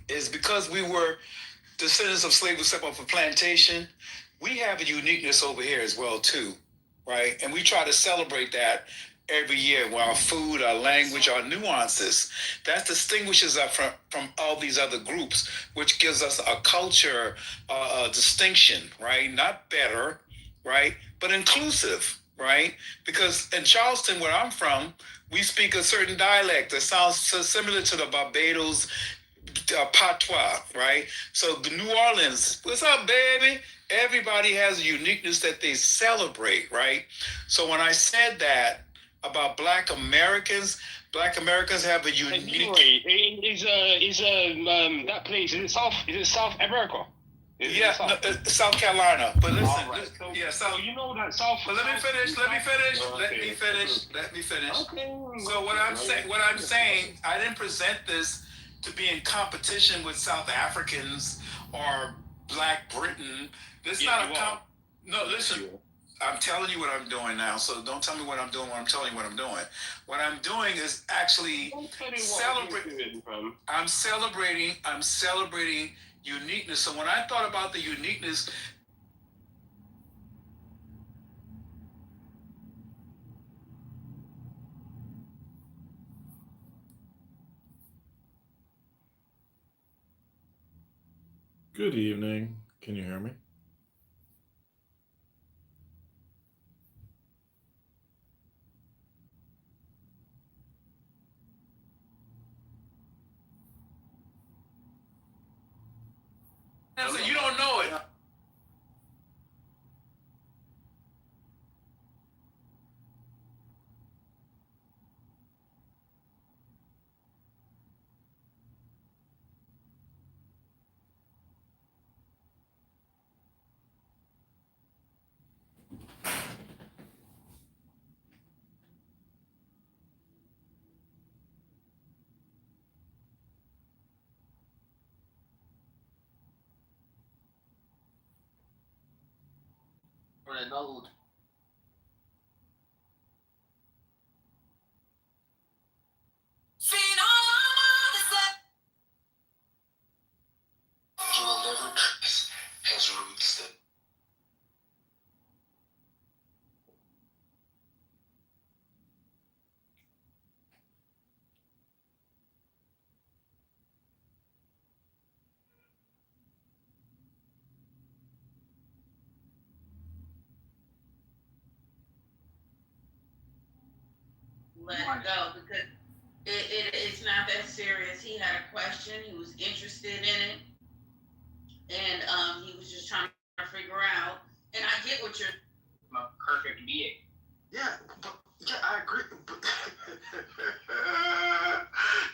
is because we were descendants of slaves who set up a plantation. We have a uniqueness over here as well too, right? And we try to celebrate that every year with our food, our language, our nuances. That distinguishes us from all these other groups, which gives us a culture, distinction, right? Not better, right? But inclusive, right? Because in Charleston, where I'm from, we speak a certain dialect that sounds so similar to the Barbados patois, right? So the New Orleans, what's up, baby? Everybody has a uniqueness that they celebrate, right? So when I said that about Black Americans have a unique. That place? Is it South? Is it South America? Yeah, no, South Carolina. But listen, right. yeah, So you know that South. But let me finish. Let me finish. Okay. So what I'm saying, I didn't present this to be in competition with South Africans or Black Britain. This is not a no. Listen, I'm telling you what I'm doing now. So don't tell me what I'm doing. When I'm telling you what I'm doing. What I'm doing is actually celebrating. I'm celebrating uniqueness. So when I thought about the uniqueness. Good evening. Can you hear me? You don't know it. Renault. You will never trace his roots that. Let it go because it's not that serious. He had a question, he was interested in it, and he was just trying to figure out. And I get what you're a perfect being. Yeah, I agree. But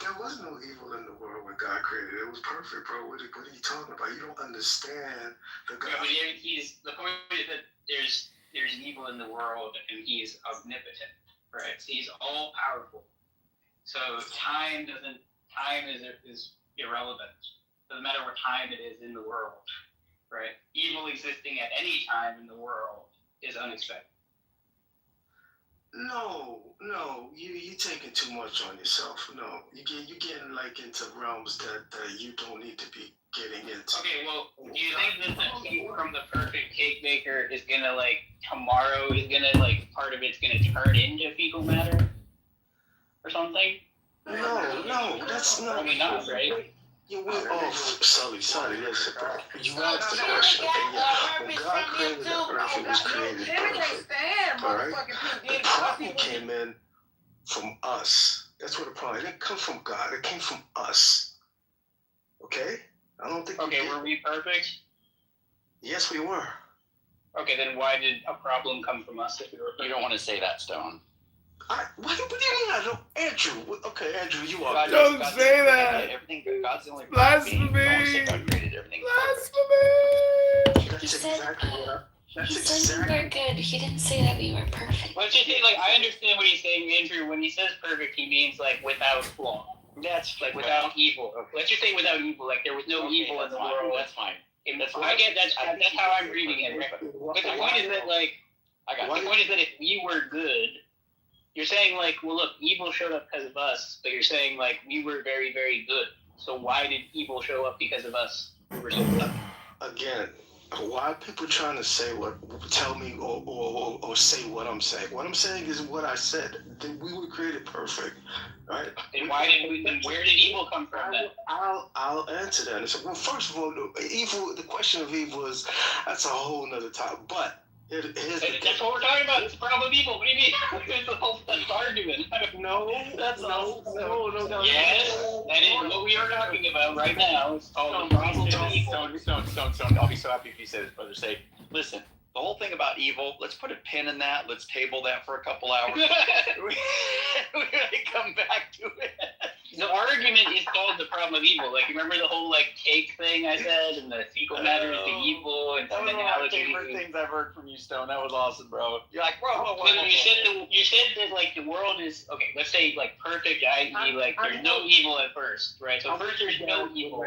there was no evil in the world when God created it. It was perfect, bro. What are you talking about? You don't understand the God. Yeah, but the point is that there's evil in the world, and he's omnipotent. Right, so he's all powerful. So time is irrelevant. Doesn't matter what time it is in the world, right? Evil existing at any time in the world is unexpected. No, you taking too much on yourself. No, you getting like into realms that you don't need to be getting into. Okay, well, do you think that the cake from the perfect cake maker is gonna tomorrow is gonna part of it's gonna turn into fecal matter or something? No, that's not. Probably not, right? You went off. Sorry, listen, bro. You asked the question. When God created the earth, it was created perfect. All right? The problem came in from us. That's what the problem. It didn't come from God. It came from us. Okay? I don't think. Okay, were we perfect? Yes, we were. Okay, then why did a problem come from us if we were perfect? You don't want to say that, Stone. What do you mean I don't? Andrew. Okay, Andrew, you are. Don't say that. Everything. God's the only Blasphemy. being. Don't say God created everything. Blasphemy. That's exactly what I. He said we were good. He didn't say that we were perfect. Let's just say, I understand what he's saying, Andrew. When he says perfect, he means without flaw. That's without evil. Let's just say without evil. There was no evil in the world. That's fine. I get that's how I'm reading it. Right? But the point is that the point is that if we were good, you're saying well, look, evil showed up because of us, but you're saying we were very, very good. So why did evil show up because of us? We were so good. Again, why are people trying to say tell me or say what I'm saying? What I'm saying is what I said. That we were created perfect, right? Then where did evil come from then? I'll answer that. And so, well, first of all, the question of evil that's a whole nother topic. But here's the thing. That's what we're talking about. It's the problem of evil. What do you mean? It's the whole argument. No. Yes, that is what we are talking about right now. It's called the problem of evil. Stone. I'll be so happy if you say this, brother. Say, listen, the whole thing about evil, let's put a pin in that. Let's table that for a couple hours. we may come back to it. The argument is called the problem of evil. Like, remember the whole, like, cake thing I said, and the fecal matter is the evil, and that some was one of my analogy. favorite things I've heard from you, Stone. That was awesome, bro. You're like, whoa. You said that, like, the world is, okay, let's say, like, perfect, i.e., like, there's no evil at first, right? So first there's no evil,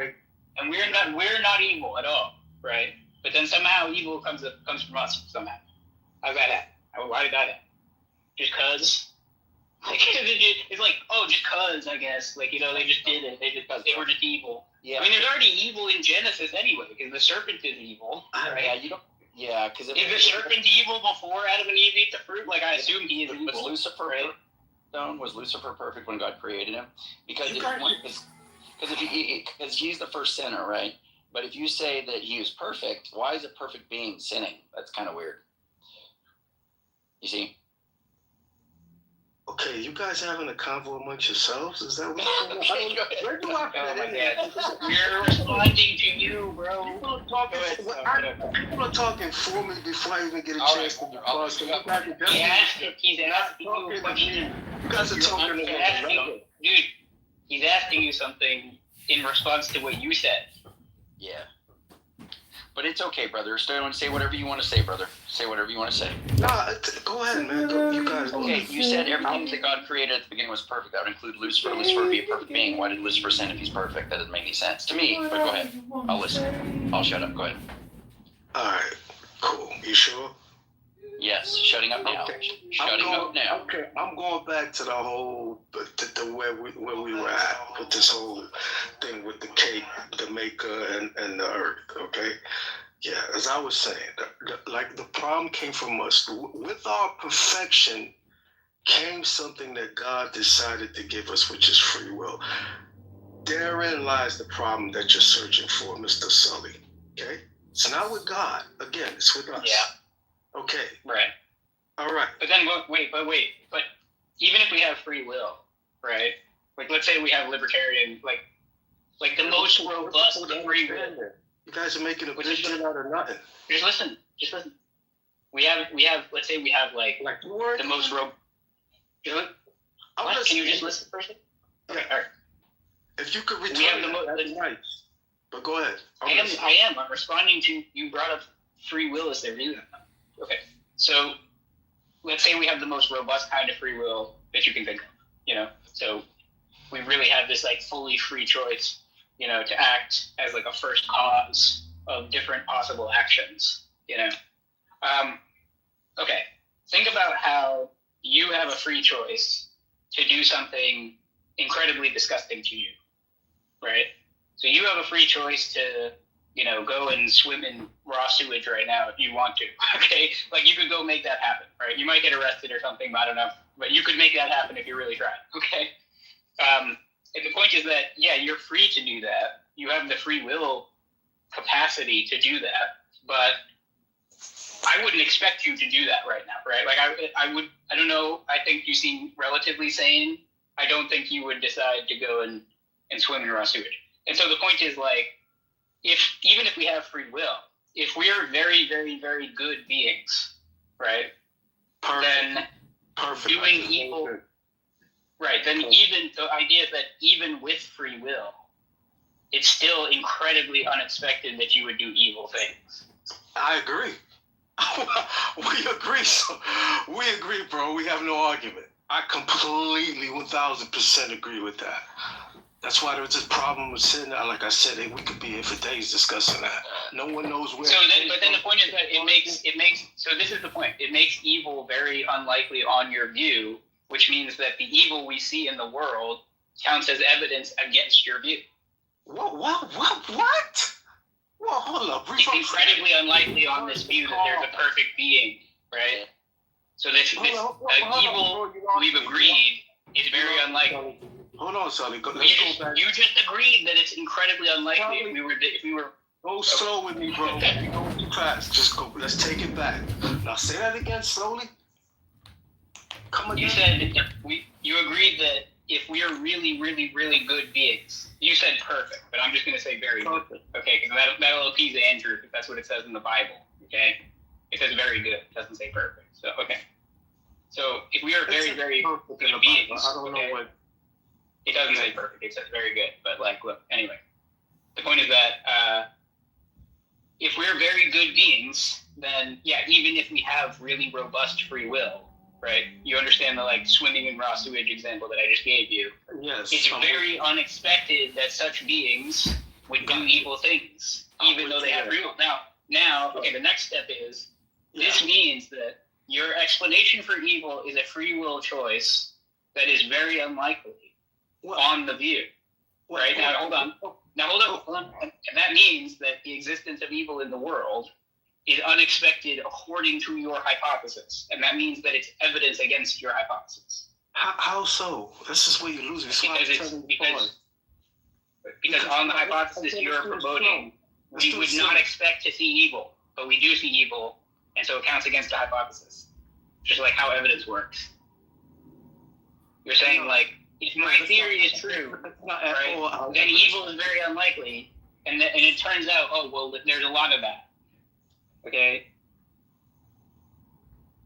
and we're not evil at all, right? But then somehow evil comes from us, somehow. How's that happen? Why did that happen? Just cause? Like, it's like, oh, just cause, I guess. Like, you know, they just did it. They were just evil. Yeah. I mean, there's already evil in Genesis anyway, because the serpent is evil. Right? Yeah, you don't. Yeah, because is the serpent evil before Adam and Eve eat the fruit? Like, I assume he is evil. Was Lucifer right? Stone? Was Lucifer perfect when God created him? Because he's the first sinner, right? But if you say that he is perfect, why is a perfect being sinning? That's kind of weird. You see? Okay, you guys having a convo amongst yourselves? Is that what where do I fit in? We're responding to you, bro. People are talking for me before I even get a chance to cross. He's asking you a question. You guys are talking Dude, he's asking you something in response to what you said. Yeah. But it's okay, brother. Stone, say whatever you want to say, brother. Say whatever you want to say. Nah, go ahead, man. You guys. Okay, you said everything that God created at the beginning was perfect. That would include Lucifer. Lucifer would be a perfect being. Why did Lucifer sin if he's perfect? That doesn't make any sense to me. But go ahead. I'll listen. I'll shut up. Go ahead. All right. Cool. You sure? Yes. Shutting up now. Okay. Shutting up now. Okay. I'm going back to the whole, where we were at with this whole thing with the cake, the maker, and the earth. Okay. Yeah, as I was saying, the problem came from us. With our perfection came something that God decided to give us, which is free will. Therein lies the problem that you're searching for, Mr. Sully. Okay? It's not with God. Again, it's with us. Yeah. Okay. Right. All right. But then, wait. But even if we have free will, right? Like, let's say we have libertarian, like the most robust free will. You guys are making a big deal out of nothing. Just listen. We have. Let's say we have like the most robust. Can you just listen first? Okay. All right. If you could return that's nice. But go ahead. I am. I'm responding to you. Brought up free will as their reason. Okay. So let's say we have the most robust kind of free will that you can think of. You know. So we really have this like fully free choice. You know, to act as like a first cause of different possible actions, you know. Okay, think about how you have a free choice to do something incredibly disgusting to you, right? So you have a free choice to, you know, go and swim in raw sewage right now if you want to, okay? Like, you could go make that happen, right? You might get arrested or something, I don't know, but you could make that happen if you really tried, okay? And the point is that, yeah, you're free to do that. You have the free will capacity to do that, but I wouldn't expect you to do that right now, right? Like, I don't know, I think you seem relatively sane. I don't think you would decide to go and swim in raw sewage. And so the point is, like, even if we have free will, if we're very, very, very good beings, right? Then doing evil... Right, then even the idea is that even with free will, it's still incredibly unexpected that you would do evil things. I agree. We agree, bro. We have no argument. I completely 1000% agree with that. That's why there's this problem with sitting there. Like I said, we could be here for days discussing that. No one knows where. But then the point is that it makes. So this is the point. It makes evil very unlikely on your view, which means that the evil we see in the world counts as evidence against your view. What? Well, hold up. It's incredibly unlikely on this view that there's a perfect being, right? So this evil, we've agreed, is very unlikely. Hold on, Sully. You just agreed that it's incredibly unlikely if we were. Go slow with me, bro. You're going too fast. Just go. Let's take it back. Now say that again slowly. Come again. You said you agreed that if we are really, really, really good beings, you said perfect, but I'm just going to say very good. Okay, because that'll appease Andrew, because that's what it says in the Bible. Okay, it says very good. It doesn't say perfect. So okay. So if we are very, very good beings, I don't know what. It doesn't say perfect. It says very good. But look. Anyway, the point is that if we're very good beings, then even if we have really robust free will, right? You understand the swimming in raw sewage example that I just gave you. Yes. It's very unexpected that such beings would do evil things, even though they have free will. Now, okay. The next step is this means that your explanation for evil is a free will choice that is very unlikely on the view. Right? Now, hold on. And that means that the existence of evil in the world is unexpected according to your hypothesis. And that means that it's evidence against your hypothesis. How so? This is where you lose me. Because on the hypothesis you're promoting, we would not expect to see evil, but we do see evil, and so it counts against the hypothesis. Just like how evidence works. You're saying, if my theory is true, right, then evil is very unlikely, and it turns out, there's a lot of that. Okay?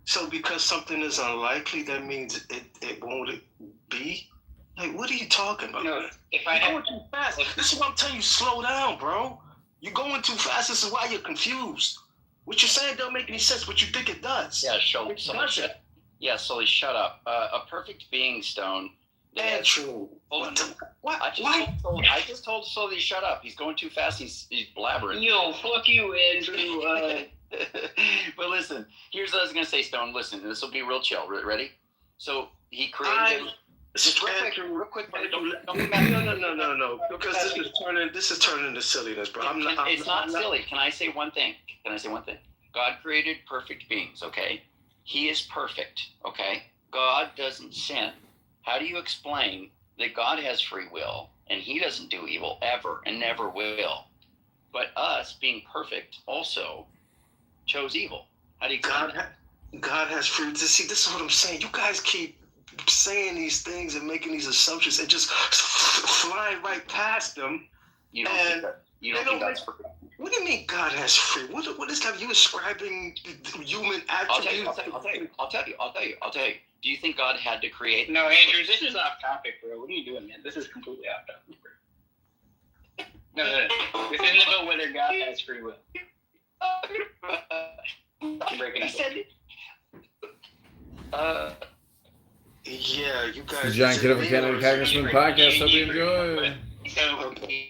So because something is unlikely, that means it won't be? What are you talking about? No, if I going too fast. This is what I'm telling you, slow down, bro. You're going too fast. This is why you're confused. What you're saying don't make any sense, but you think it does. Yeah, Sully, shut up. A perfect being, Stone. Andrew. What? I just told Sully to shut up. He's going too fast. He's blabbering. Yo, fuck you, Andrew. But listen, here's what I was going to say, Stone. Listen, this will be real chill. Ready? So he created... Just real quick. No. Because this is turning into silliness, bro. It's not silly. Can I say one thing? God created perfect beings, okay? He is perfect, okay? God doesn't sin. How do you explain that God has free will and he doesn't do evil ever and never will? But us, being perfect, also chose evil. How do you explain that? God has free will. See, this is what I'm saying. You guys keep saying these things and making these assumptions and just flying right past them. You don't think that's free? What do you mean God has free? What is that? You ascribing human attributes? I'll tell you. Do you think God had to create? No, Andrew, this is off topic, bro. What are you doing, man? This is completely off topic, bro. No. This isn't about whether God has free will. I'm breaking up. Yeah, you guys. The John Kitover Canada Congressman podcast. Hope you enjoy. So,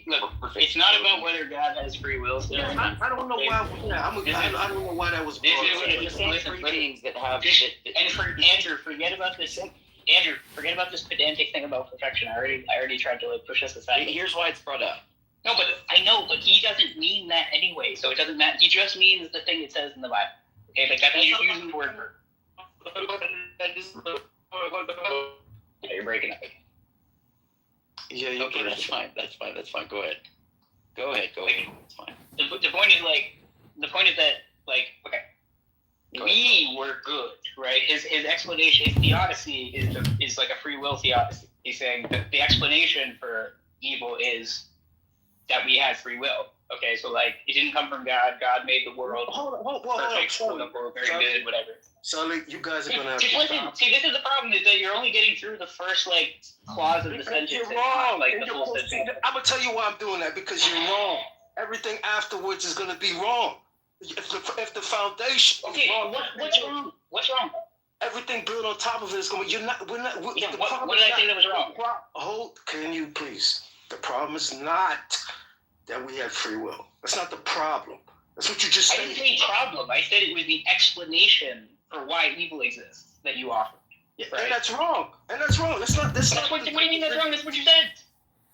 look, it's not about whether God has free will. So I don't know why. I don't know why that was. This is what it is. Listen, beings that have. Andrew, forget about this. Andrew, forget about this pedantic thing about perfection. I already tried to push us aside. Here's why it's brought up. No, but I know, but he doesn't mean that anyway. So it doesn't matter. He just means the thing it says in the Bible. Okay, that's he's using the word for. Yeah, you're breaking up again. Yeah, okay, that's fine. Go ahead. It's fine. The point is that okay, we were good, right? His explanation, his theodicy is like a free will theodicy. He's saying that the explanation for evil is that we had free will. Okay, so it didn't come from God. God made the world perfect, very good, whatever. Sully, you guys are gonna have to listen. See, this is the problem: is that you're only getting through the first clause of the sentence. You're wrong. The full sentence. I'm gonna tell you why I'm doing that, because you're wrong. Everything afterwards is gonna be wrong. If the foundation is wrong, what's wrong? What's wrong? Everything built on top of it is going. What did I say that was wrong? Can you please? The problem is not that we have free will. That's not the problem. That's what you just said. I didn't say problem. I said it was the explanation for why evil exists that you offered. Yeah, right? And that's wrong. That's not. What do you mean that's wrong? That's what you said.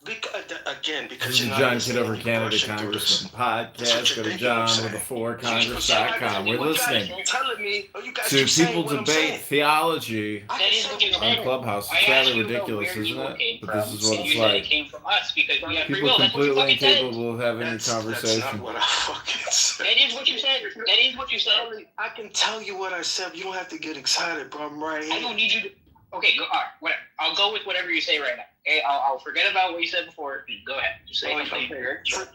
Because This you're is not John listening, Kitover, you're Canada rushing through this. Congressman That's what podcast. you're Go to thinking I'm John with a saying. 4congress.com. We're listening You're telling me, you guys to keep saying people what I'm debate saying. theology I That can is what you say on said. Clubhouse. I It's asked rather you about ridiculous, where isn't evil it? came But from, this is what and it's you said it like. came from us because we have free People will. That's what you completely fucking said. incapable of having a that's not conversation. what I fucking said. That is what you said. That is what you said. I can tell you what I said. You don't have to get excited, bro. I'm right I here. don't need you to. Okay, go. All right, whatever. I'll go with whatever you say right now. Okay, I'll forget about what you said before. Go ahead. Just say something.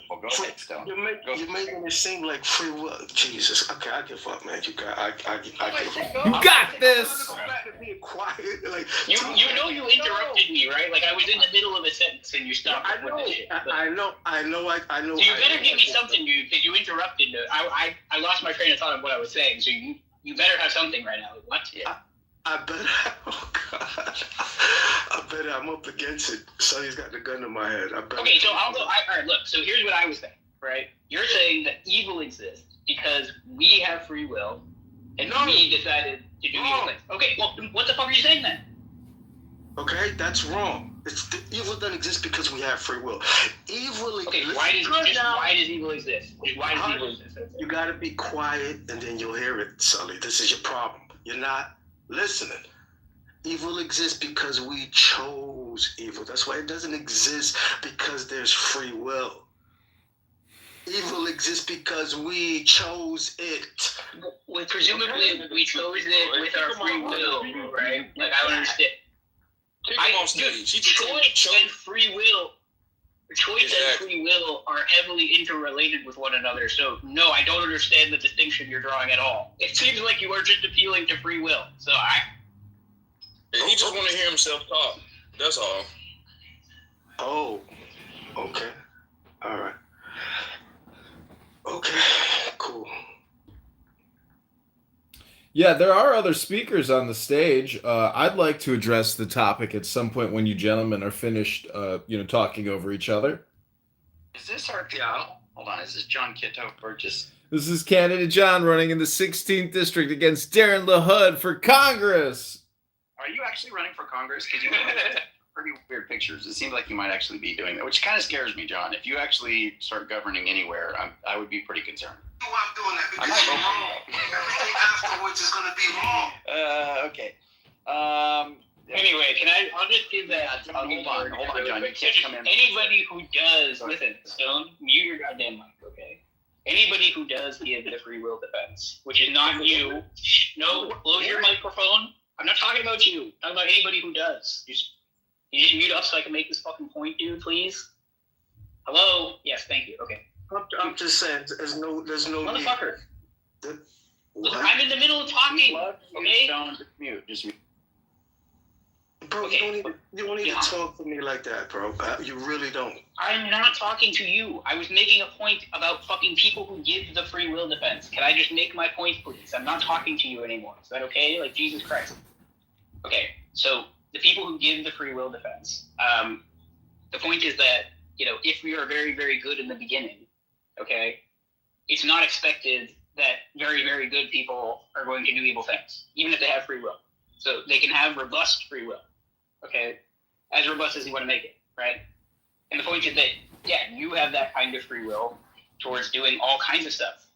Well, go ahead, Stone. You're making it seem like free will. Jesus. Okay, I give up, man. You got. I give up. You got this! Go back to being quiet. Like You know you interrupted me, right? Like I was in the middle of a sentence and you stopped I with know. this shit. I know. So you better give me something, dude, because you interrupted. I lost my train of thought of what I was saying. So you better have something right now. Like, what? Yeah. I better. Oh God. I better. I'm up against it. Sonny's got the gun to my head. I better. Okay, so I'll go. All right, look. So here's what I was saying, right? You're saying that evil exists because we have free will, and we decided to do evil things. Okay, well, what the fuck are you saying then? Okay, that's wrong. Evil doesn't exist because we have free will. Evil exists. Okay, why does evil exist? Why does evil exist? You gotta be quiet and then you'll hear it, Sully. This is your problem. You're not listening. Evil exists because we chose evil. That's why it doesn't exist because there's free will. Evil exists because we chose it. Well, presumably we chose it with our free will, right? Like I don't understand. Choice and free will. Choice and free will are heavily interrelated with one another. So no, I don't understand the distinction you're drawing at all. It seems like you are just appealing to free will. So he just want to hear himself talk. That's all. Oh, okay. All right. Okay, cool. Yeah, there are other speakers on the stage. I'd like to address the topic at some point when you gentlemen are finished, talking over each other. Is this our hold on? Is this John Kitover? This is candidate John running in the 16th district against Darren LaHood for Congress. Are you actually running for Congress? Because you have pretty weird pictures. It seems like you might actually be doing that, which kind of scares me, John. If you actually start governing anywhere, I would be pretty concerned. I'm doing that because you're wrong. Everything afterwards is going to be wrong. Okay. anyway, I'll just give that. Hold on, John. You can't come in. Anybody who does, listen, Stone, mute your goddamn mic, okay? Anybody who does give the free will defense, which is not you, no, close your microphone. I'm not talking about you. I'm talking about anybody who does. You just mute up so I can make this fucking point, dude, please. Hello? Yes, thank you. Okay. I'm just saying, there's no motherfucker. Need. Listen, I'm in the middle of talking. Okay. Don't mute. Just mute. Bro, Okay. you don't need to talk to me like that, bro. You really don't. I'm not talking to you. I was making a point about fucking people who give the free will defense. Can I just make my point, please? I'm not talking to you anymore. Is that okay? Like, Jesus Christ. Okay, so the people who give the free will defense, the point is that, if we are very, very good in the beginning, okay, it's not expected that very, very good people are going to do evil things, even if they have free will. So they can have robust free will, okay, as robust as you want to make it, right? And the point is that, yeah, you have that kind of free will towards doing all kinds of stuff,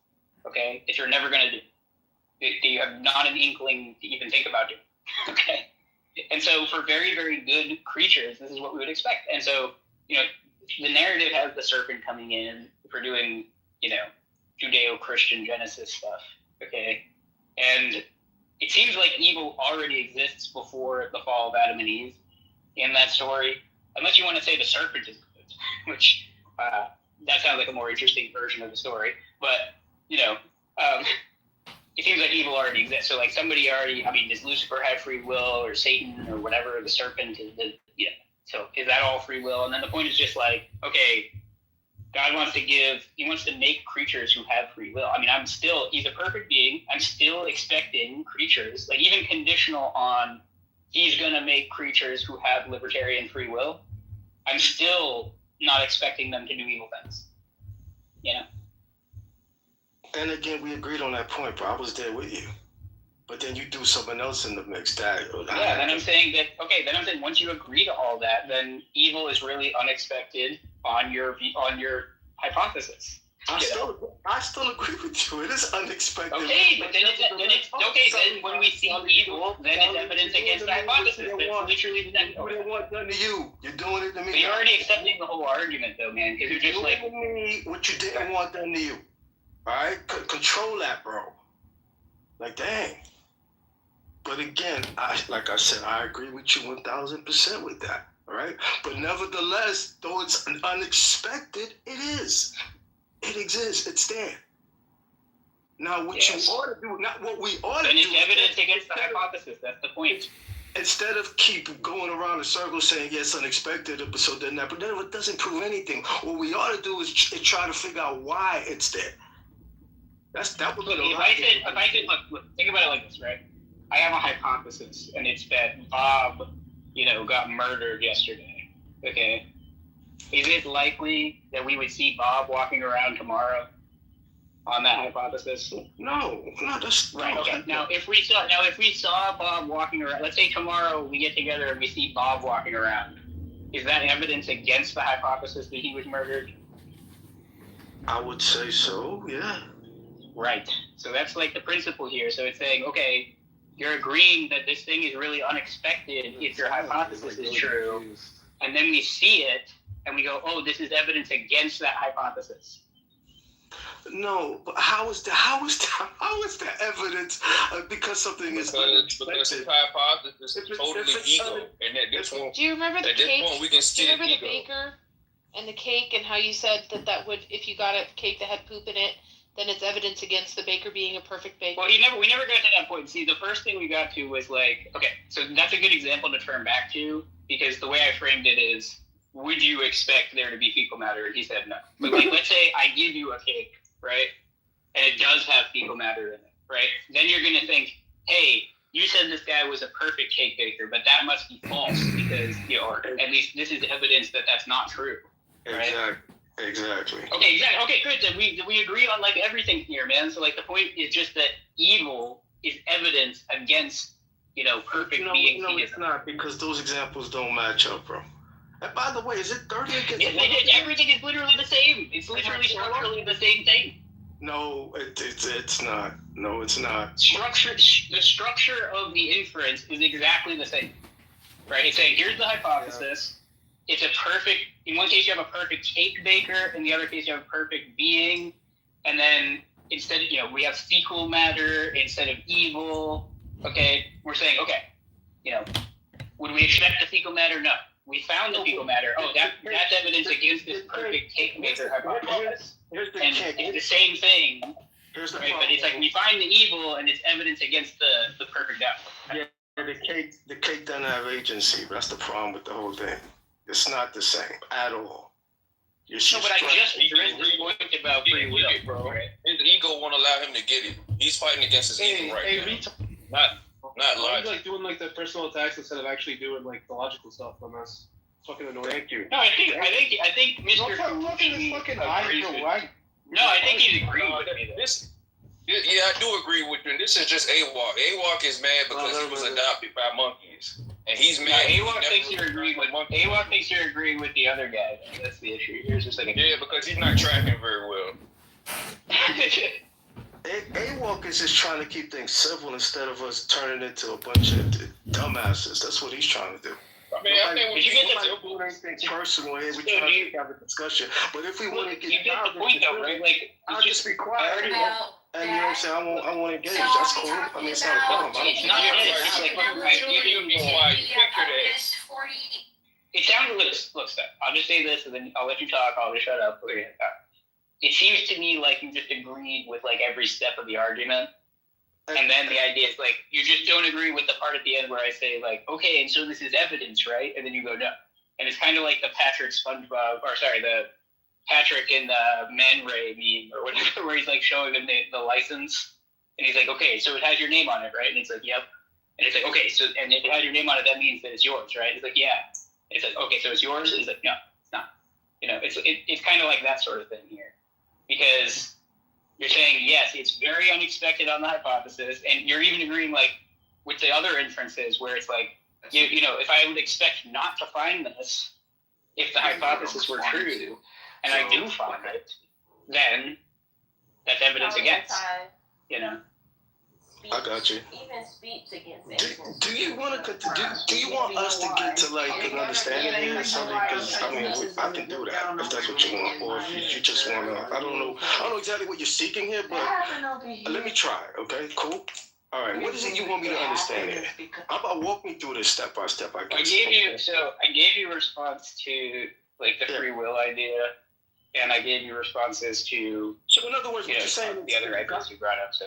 okay, that you're never going to do, that you have not an inkling to even think about doing, okay? And so for very, very good creatures, this is what we would expect. And so, the narrative has the serpent coming in for doing, Judeo-Christian Genesis stuff, okay? And it seems like evil already exists before the fall of Adam and Eve in that story, unless you want to say the serpent is good, which that sounds like a more interesting version of the story. But, it seems like evil already exists. So, like, does Lucifer have free will, or Satan, or whatever, the serpent is, so is that all free will? And then the point is just like, okay, God wants to make creatures who have free will. I mean, he's a perfect being. I'm still expecting creatures, like even conditional on he's going to make creatures who have libertarian free will. I'm still not expecting them to do evil things. And again, we agreed on that point, bro. I was there with you. but then you do something else in the mix. Then I'm saying once you agree to all that, then evil is really unexpected on your hypothesis. I still agree with you. It is unexpected. Okay, but then then when we see evil, then it's evidence against the hypothesis. That's literally the next. You didn't want done to you. You're doing it to me. But you're already accepting the whole argument, though, man, because you're just like me what you didn't want done to you. All right, control that, bro. Like, dang. But again, like I said, I agree with you 1,000% with that. All right, but nevertheless, though it's unexpected, it is. It exists. It's there. Now, what you ought to do, not what we ought to do. And it's evidence against the hypothesis. That's the point. Instead of keep going around in circles saying, yes, unexpected, so then that, but then it doesn't prove anything. What we ought to do is try to figure out why it's there. That would be if I said, look, think about it like this, right? I have a hypothesis, and it's that Bob, got murdered yesterday. Okay. Is it likely that we would see Bob walking around tomorrow on that hypothesis? No, that's right. Okay. Now, if we saw Bob walking around, let's say tomorrow we get together and we see Bob walking around, is that evidence against the hypothesis that he was murdered? I would say so. Yeah. Right. So that's like the principle here. So it's saying, okay, you're agreeing that this thing is really unexpected if your hypothesis is true, and then we see it. And we go, oh, this is evidence against that hypothesis. No, but how is the evidence because something is unexpected? Because the hypothesis is totally ego, and at this point, do you remember the at cake? This point, we can do you remember ego. The baker and the cake, and how you said that would, if you got a cake that had poop in it, then it's evidence against the baker being a perfect baker? Well, we never got to that point. See, the first thing we got to was like, okay, so that's a good example to turn back to, because the way I framed it is, would you expect there to be fecal matter? And he said no. But like, let's say I give you a cake, right? And it does have fecal matter in it, right? Then you're going to think, hey, you said this guy was a perfect cake baker, but that must be false because, or at least this is evidence that that's not true, right? Exactly. Okay, exactly. Okay, good. Then we agree on like everything here, man. So like the point is just that evil is evidence against, perfect being. No, it's not, because those examples don't match up, bro. And by the way, is it 30 against? Everything is literally the same. It's literally structurally the same thing. No, it's not. No, it's not. The structure of the inference is exactly the same. Right? It's saying, here's the hypothesis. Yeah. It's a perfect, in one case you have a perfect cake baker, in the other case you have a perfect being, and then instead, we have fecal matter instead of evil. Okay, we're saying, would we expect the fecal matter? No. We found the fecal matter. Oh, that's evidence against this perfect cake maker hypothesis. And it's the same thing. Here's the right? But it's like we find the evil, and it's evidence against the perfect outcome. Yeah, the cake doesn't have agency. But that's the problem with the whole thing. It's not the same at all. No, but I just addressed this point about free will, bro. Right? His ego won't allow him to get it. He's fighting against his ego right now. Not logic. Like doing like the personal attacks instead of actually doing like the logical stuff on us. It's fucking annoying. Thank you. No, I think Mr. fucking agrees with me. No, I think he's agreeing with me. Yeah, I do agree with you. And this is just AWOC. AWOC is mad because he was adopted by monkeys, and he's mad. AWOC thinks you're agreeing with monkeys. AWOC thinks you're agreeing with the other guy. That's the issue. Here's just like because he's not tracking very well. AWOC is just trying to keep things civil instead of us turning into a bunch of dumbasses. That's what he's trying to do. I mean, I think we get do anything personal here. We're trying to have a discussion. But if we want to get the point, though, right? Like, I'll just be quiet. And you know what I'm saying? I want to engage. That's cool. I mean, it's not a problem. It's not. It sounded look, Steph. I'll just say this, and then I'll let you talk. I'll just shut up. It seems to me like you just agreed with like every step of the argument. And then the idea is like, you just don't agree with the part at the end where I say like, okay, and so this is evidence, right? And then you go, no. And it's kind of like the Patrick in the Man Ray meme or whatever, where he's like showing him the license. And he's like, okay, so it has your name on it, right? And it's like, yep. And it's like, okay, so, and if it has your name on it, that means that it's yours, right? It's like, yeah. And it's like, okay, so it's yours? And he's like, no, it's not. It's kind of like that sort of thing here. Because You're saying, yes, it's very unexpected on the hypothesis, and you're even agreeing, like, with the other inferences where it's like, you know, if I would expect not to find this, if the hypothesis were true, and I do find it, then that's evidence against, you know. I got you. Even speech against Do you want to do you want us to get to like an understanding here or something? Because I mean, I can do that if that's what you want, or if you just want to. I don't know exactly what you're seeking here, but let me try. Okay, cool. All right, what is it you want me to understand here? How about walk me through this step by step? I gave you a response to like the free will idea, and I gave you responses to. So in other words, what you're saying the other ideas you brought up. So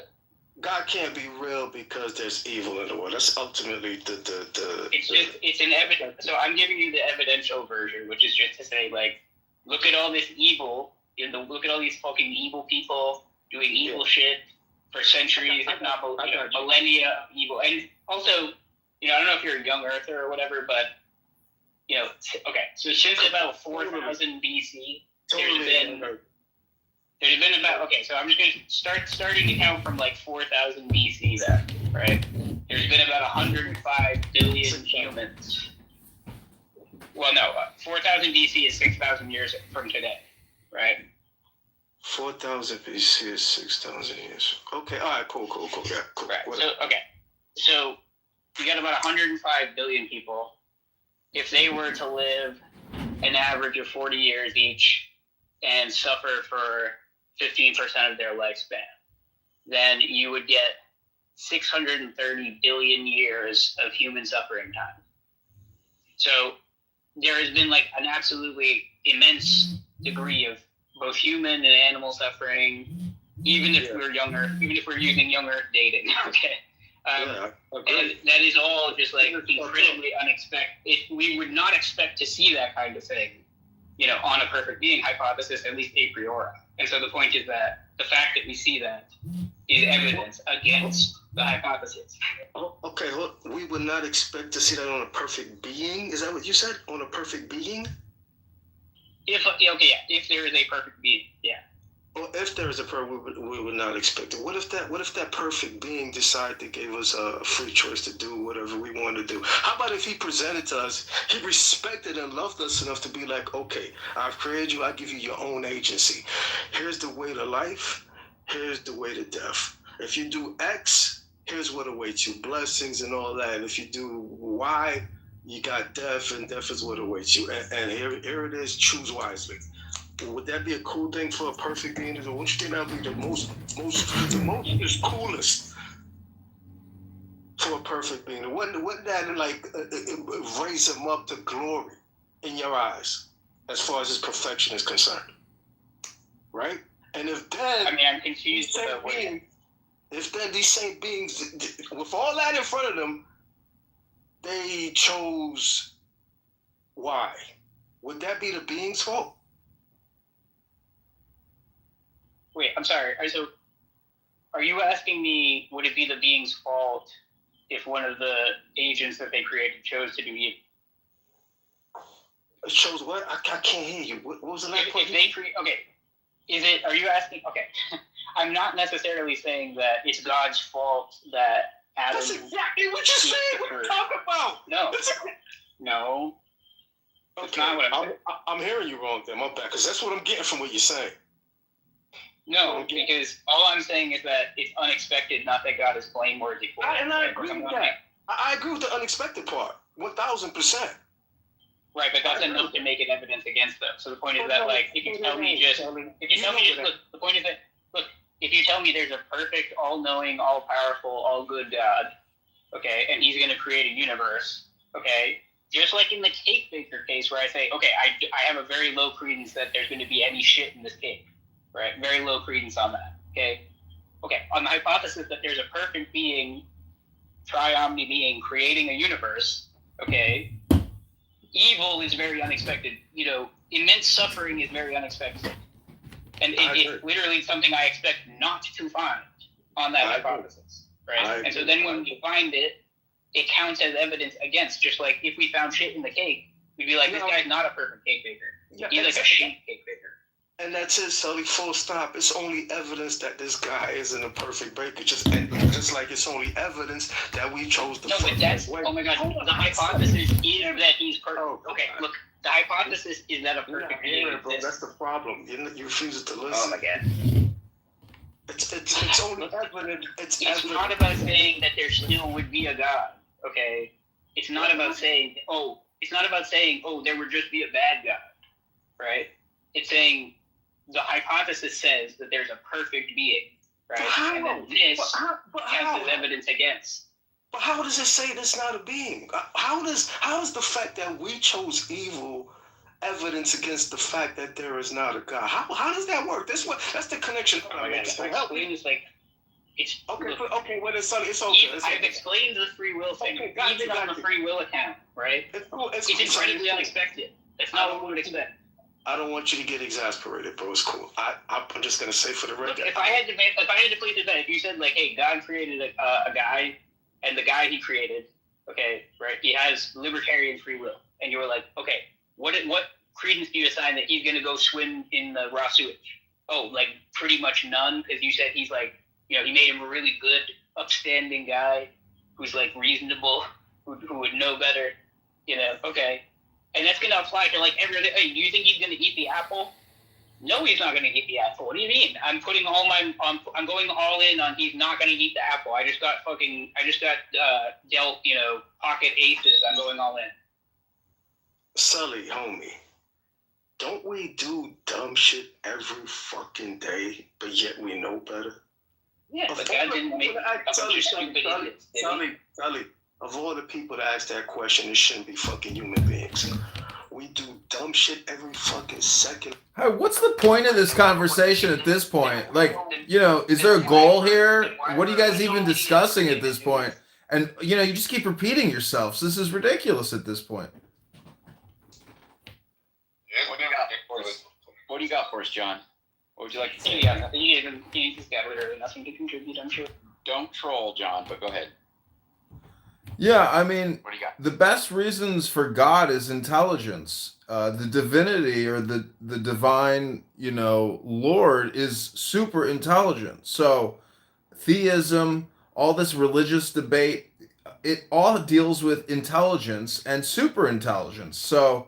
God can't be real because there's evil in the world. That's ultimately the. It's an evidence. So I'm giving you the evidential version, which is just to say, like, look at all this evil. Look at all these fucking evil people doing evil shit for centuries, if not millennia of evil. And also, you know, I don't know if you're a young earther or whatever, but you know, okay. So since about 4000 BC, there's been about, okay, so I'm just going to starting to count from like 4000 BC then, right? There's been about 105 billion humans. Well, no, 4000 BC is 6,000 years from today, right? 4000 BC is 6,000 years. Okay, all right, cool, yeah, cool. Right, so you got about 105 billion people. If they were to live an average of 40 years each and suffer for 15% of their lifespan, then you would get 630 billion years of human suffering time. So there has been like an absolutely immense degree of both human and animal suffering, even if we're younger, even if we're using young Earth dating, okay? And that is all just like incredibly unexpected. We would not expect to see that kind of thing, you know, on a perfect being hypothesis, at least a priori. And so the point is that the fact that we see that is evidence against the hypothesis. Oh, okay, look, we would not expect to see that on a perfect being? Is that what you said? On a perfect being? If there is a perfect being, yeah. Well, if there is a perfect, we would not expect it. What if that perfect being decided to give us a free choice to do whatever we want to do? How about if he presented to us, he respected and loved us enough to be like, okay, I've created you, I give you your own agency. Here's the way to life, here's the way to death. If you do X, here's what awaits you, blessings and all that. And if you do Y, you got death, and death is what awaits you. And here it is, choose wisely. Would that be a cool thing for a perfect being to do? Wouldn't you think that would be the most coolest for a perfect being? Wouldn't that like raise him up to glory in your eyes as far as his perfection is concerned? Right? And if then, I mean, I'm confused about what. If then these same beings, with all that in front of them, they chose Y, would that be the being's fault? Wait, I'm sorry. So, are you asking me, would it be the being's fault if one of the agents that they created chose to do evil? Chose what? I can't hear you. What was the last point? Okay. Are you asking? Okay. I'm not necessarily saying that it's God's fault that Adam. That's exactly what you're saying. What are you talking about? No. Okay. That's not what I'm saying. I'm hearing you wrong then. My bad. Because that's what I'm getting from what you're saying. No, because all I'm saying is that it's unexpected, not that God is blameworthy for it. And I agree with that. I agree with the unexpected part, 1,000%. Right, but that's enough to make it evidence against them. So the point is that, like, if you tell me, the point is that, look, if you tell me there's a perfect, all-knowing, all-powerful, all-good God, okay, and he's going to create a universe, okay, just like in the cake baker case where I say, okay, I have a very low credence that there's going to be any shit in this cake. Right, very low credence on that. Okay, on the hypothesis that there's a perfect being, tri-omni being creating a universe. Okay, evil is very unexpected. You know, immense suffering is very unexpected, and it's literally something I expect not to find on that hypothesis. Right, and so then when we find it, it counts as evidence against. Just like if we found shit in the cake, we'd be like, this guy's not a perfect cake baker. He's like a shit cake baker. And that's it, Sully. Full stop. It's only evidence that this guy isn't a perfect baker. Just like it's only evidence that we chose the. No, but that's oh my god. The hypothesis is that he's perfect. Okay, look. The hypothesis is that a perfect being exists. That's the problem. You refuse to listen. Oh my god. It's only evidence. It's not about saying that there still would be a God. Okay. It's not about saying there would just be a bad God. Right? It's saying the hypothesis says that there's a perfect being, right? And then this has evidence against. But how does it say that's not a being? How does the fact that we chose evil evidence against the fact that there is not a God? How does that work? That's the connection. It's okay. It's okay. I've explained the free will thing, even on the free will account, right? It's incredibly unexpected. That's not what we would expect. I don't want you to get exasperated, bro. It's cool. I'm just gonna say for the record. Look, if I had to place it, if you said like, hey, God created a guy, and the guy he created, okay, right, he has libertarian free will, and you were like, okay, what credence do you assign that he's gonna go swim in the raw sewage? Oh, like pretty much none, because you said he's like, you know, he made him a really good, upstanding guy who's like reasonable, who would know better, you know? Okay. And that's going to apply to like every other. Hey, do you think he's going to eat the apple? No, he's not going to eat the apple. What do you mean? I'm going all in on he's not going to eat the apple. I just got dealt, you know, pocket aces. I'm going all in. Sully, homie, don't we do dumb shit every fucking day, but yet we know better? Yeah, but God didn't make Sully, of all the people that ask that question, it shouldn't be fucking human beings. We do dumb shit every fucking second. Hey, what's the point of this conversation at this point? Like, you know, is there a goal here? What are you guys even discussing at this point? And, you know, you just keep repeating yourselves. This is ridiculous at this point. What do you got for us, John? What would you like to say? Yeah, he just got literally nothing to contribute, I'm sure. Don't troll, John, but go ahead. Yeah, I mean, What do you got? the best reasons for God is intelligence. The divinity or the divine, you know, Lord is super intelligent. So theism, all this religious debate, it all deals with intelligence and super intelligence. So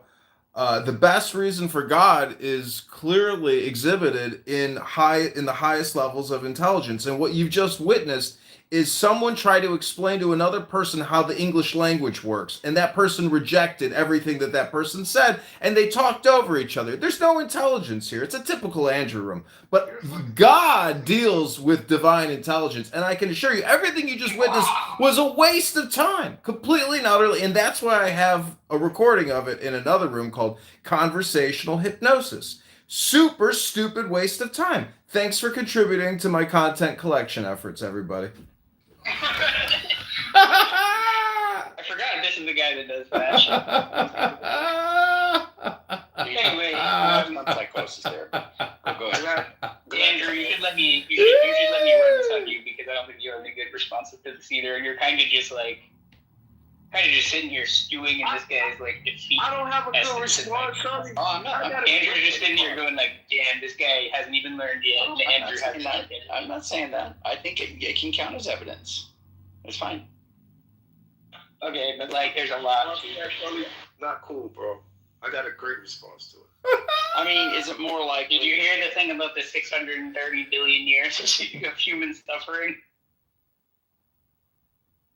the best reason for God is clearly exhibited in the highest levels of intelligence. And what you've just witnessed is someone try to explain to another person how the English language works, and that person rejected everything that person said, and they talked over each other. There's no intelligence here. It's a typical Andrew room. But God deals with divine intelligence, and I can assure you, everything you just witnessed was a waste of time, completely and utterly, and that's why I have a recording of it in another room called Conversational Hypnosis. Super stupid waste of time. Thanks for contributing to my content collection efforts, everybody. I forgot this is the guy that does that. Anyway, psychosis there. Go ahead. Andrew, you should let me run this on you because I don't think you have any good responses to this either, and you're kind of just sitting here stewing in this guy's like defeat. I don't have a good response, Sully. Oh, I'm not. Andrew's just sitting here going like, damn, this guy hasn't even learned yet. Andrew hasn't learned yet. I'm not saying that. I think it can count as evidence. It's fine. Okay, but like, there's a lot. Not cool, bro. I got a great response to it. I mean, is it more like? Did you hear the thing about the 630 billion years of human suffering?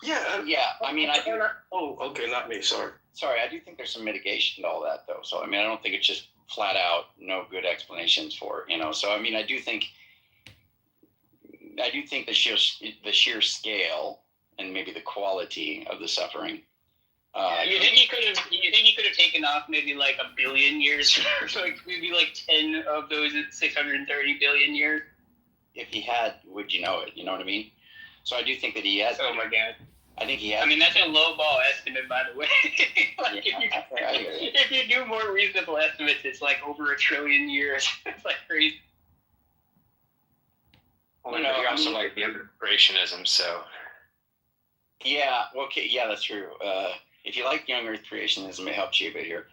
Yeah. Yeah. I mean, I do. Oh, okay, not me. Sorry. I do think there's some mitigation to all that, though. So, I mean, I don't think it's just flat out no good explanations for it, you know. So, I mean, I do think the sheer scale and maybe the quality of the suffering. You think he could have taken off maybe like a billion years, like maybe like 10 of those 630 billion years? If he had, would you know it? You know what I mean? So I do think that he has. Oh my god. I think he has. I mean, that's a low ball estimate, by the way. Like, yeah, if you do more reasonable estimates, it's like over 1 trillion years. It's like crazy. Well, you also like the other creationism, so. Yeah. Okay. Yeah, that's true. If you like young Earth creationism, it helps you a bit here.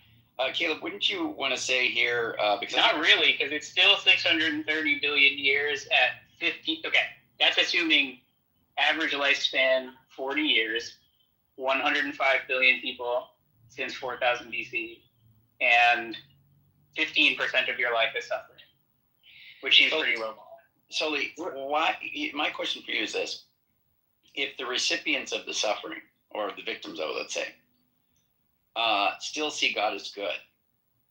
Caleb, wouldn't you want to say here, because Not really, because it's still 630 billion years at 50. Okay, that's assuming average lifespan 40 years, 105 billion people since 4000 BC, and 15% of your life is suffering, which is pretty low ball. So, Lee, why? My question for you is this: if the recipients of the suffering, or the victims of it, let's say, still see God as good,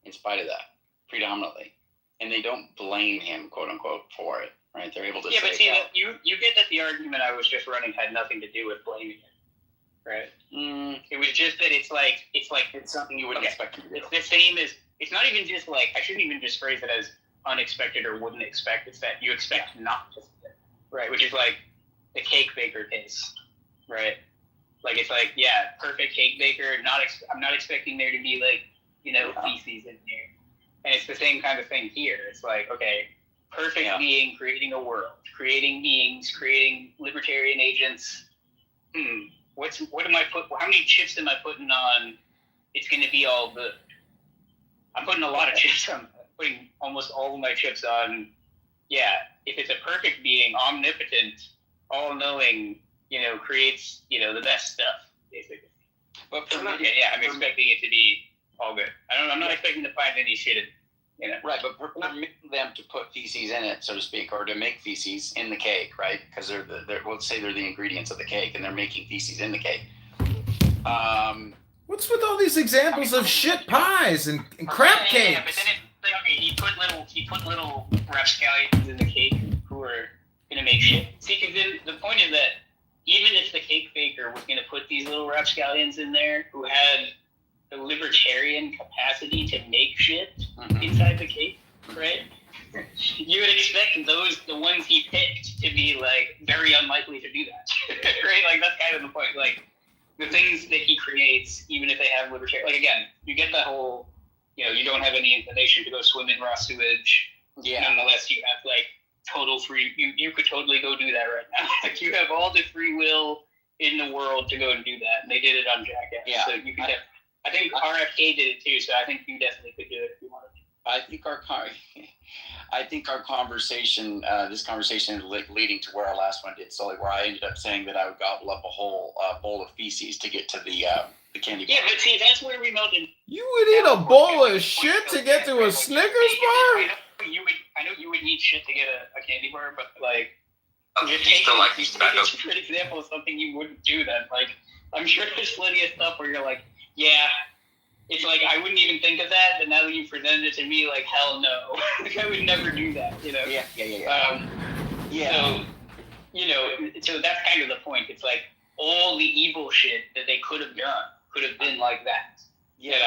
in spite of that, predominantly, and they don't blame Him, quote unquote, for it, right? They're able to. Yeah, say, but see, that you get that the argument I was just running had nothing to do with blaming Him, right? It was just that it's something you wouldn't expect Him to do. It's the same as, it's not even just like, I shouldn't even just phrase it as unexpected or wouldn't expect. It's that you expect not to see it, right? Which is like the cake baker case, right? Like, it's like, yeah, perfect cake baker. I'm not expecting there to be like, feces in here. And it's the same kind of thing here. It's like, okay, perfect being, creating a world, creating beings, creating libertarian agents. How many chips am I putting on? It's going to be all good. I'm putting a lot of chips on. Putting almost all of my chips on. Yeah, if it's a perfect being, omnipotent, all-knowing, creates, the best stuff, basically. But I'm expecting it to be all good. I'm not expecting to find any shit in it. Right, but permitting them to put feces in it, so to speak, or to make feces in the cake, right? Because let's say they're the ingredients of the cake, and they're making feces in the cake. What's with all these examples of shit pies and crap cakes? Yeah, but then he put little rapscallions in the cake who are gonna make shit. See, because then the point is that even if the cake baker was gonna put these little rapscallions in there who had the libertarian capacity to make shit inside the cake, right? You would expect the ones he picked, to be like very unlikely to do that, right? Like, that's kind of the point. Like, the things that he creates, even if they have libertarian, like, again, you get that whole, you don't have any inclination to go swim in raw sewage. Yeah. Nonetheless, you have like total free. You could totally go do that right now. Like, you have all the free will in the world to go and do that, and they did it on Jackass. Yeah. So you can. I think RFK did it too, so I think you definitely could do it if you wanted to. I think our conversation, this conversation, is leading to where our last one did, Sully, where I ended up saying that I would gobble up a whole bowl of feces to get to the candy bar. Yeah, but see, that's where we melted. You would eat a bowl of shit to get to a Snickers bar? I know you would eat shit to get a candy bar, but like, You still like these tobacco. it's a good example of something you wouldn't do then. Like, I'm sure there's plenty of stuff where you're like, yeah, it's like, I wouldn't even think of that, but now that you presented it to me, like, hell no. Like, I would never do that, Yeah. So that's kind of the point. It's like, all the evil shit that they could have done could have been like that. Yeah,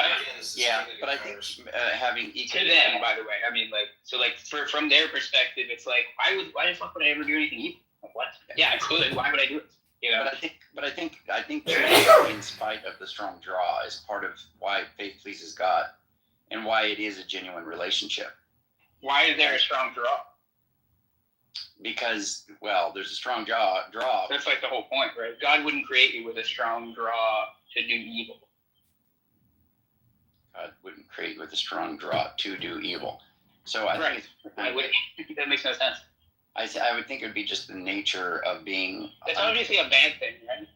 but I think having to them, by the way, I mean, like, so like, from their perspective, it's like, why the fuck would I ever do anything evil? Like, what? Yeah, I could. Why would I do it? But I think in spite of the strong draw, is part of why faith pleases God, and why it is a genuine relationship. Why is there a strong draw? Because, well, there's a strong draw. That's like the whole point, right? God wouldn't create you with a strong draw to do evil. God wouldn't create with a strong draw to do evil. So I think that makes no sense. I would think it would be just the nature of being. It's obviously a bad thing, right?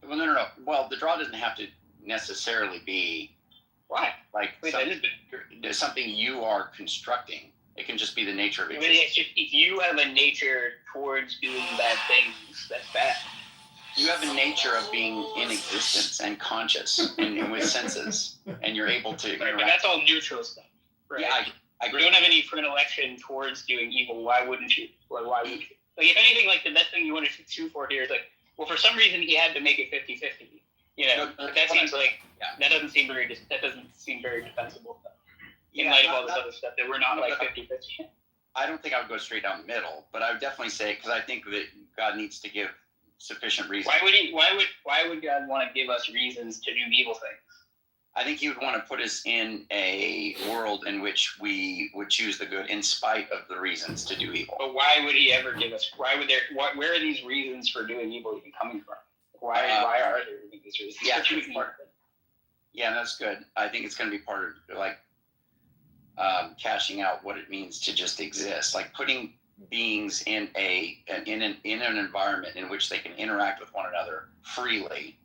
Well, no. Well, the draw doesn't have to necessarily be. Why? Like something you are constructing. It can just be the nature of it. If you have a nature towards doing bad things, that's bad. You have a nature of being in existence and conscious and with senses, and you're able to. Right, but that's all neutral stuff, right? Yeah, I agree. You don't have any predilection towards doing evil. Why wouldn't you? Like, why would you? Like, if anything, like, the best thing you want to shoot for here is like, well, for some reason he had to make it 50-50. But that seems like that doesn't seem very defensible. In light of all this other stuff, that we're not like 50-50. I don't think I would go straight down the middle, but I would definitely say, because I think that God needs to give sufficient reasons. Why would God want to give us reasons to do evil things? I think he would want to put us in a world in which we would choose the good in spite of the reasons to do evil. But why would he ever give us? Where are these reasons for doing evil even coming from? Why are there these reasons? Yeah, that's good. I think it's going to be part of like cashing out what it means to just exist, like putting beings in an environment in which they can interact with one another freely,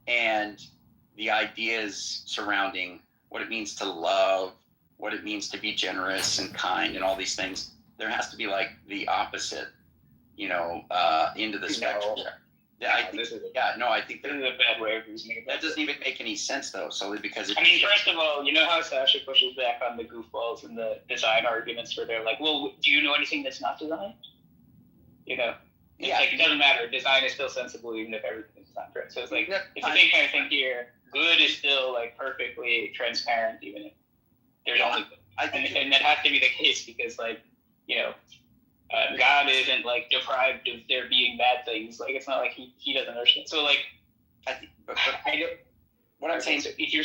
and the ideas surrounding what it means to love, what it means to be generous and kind, and all these things. There has to be like the opposite, into the spectrum. Yeah, I think this is I think this is a bad way of using it. That doesn't even make any sense though, solely because I mean, first of all, you know how Sasha pushes back on the goofballs and the design arguments where they're like, well, do you know anything that's not designed? It's like, it doesn't matter. Design is still sensible even if everything is designed right. So it's like, it's the same kind of thing here. Good is still like perfectly transparent even if there's only good. And that has to be the case because God isn't like deprived of there being bad things. Like it's not like he doesn't understand. So like, I don't. What I'm saying is, if you're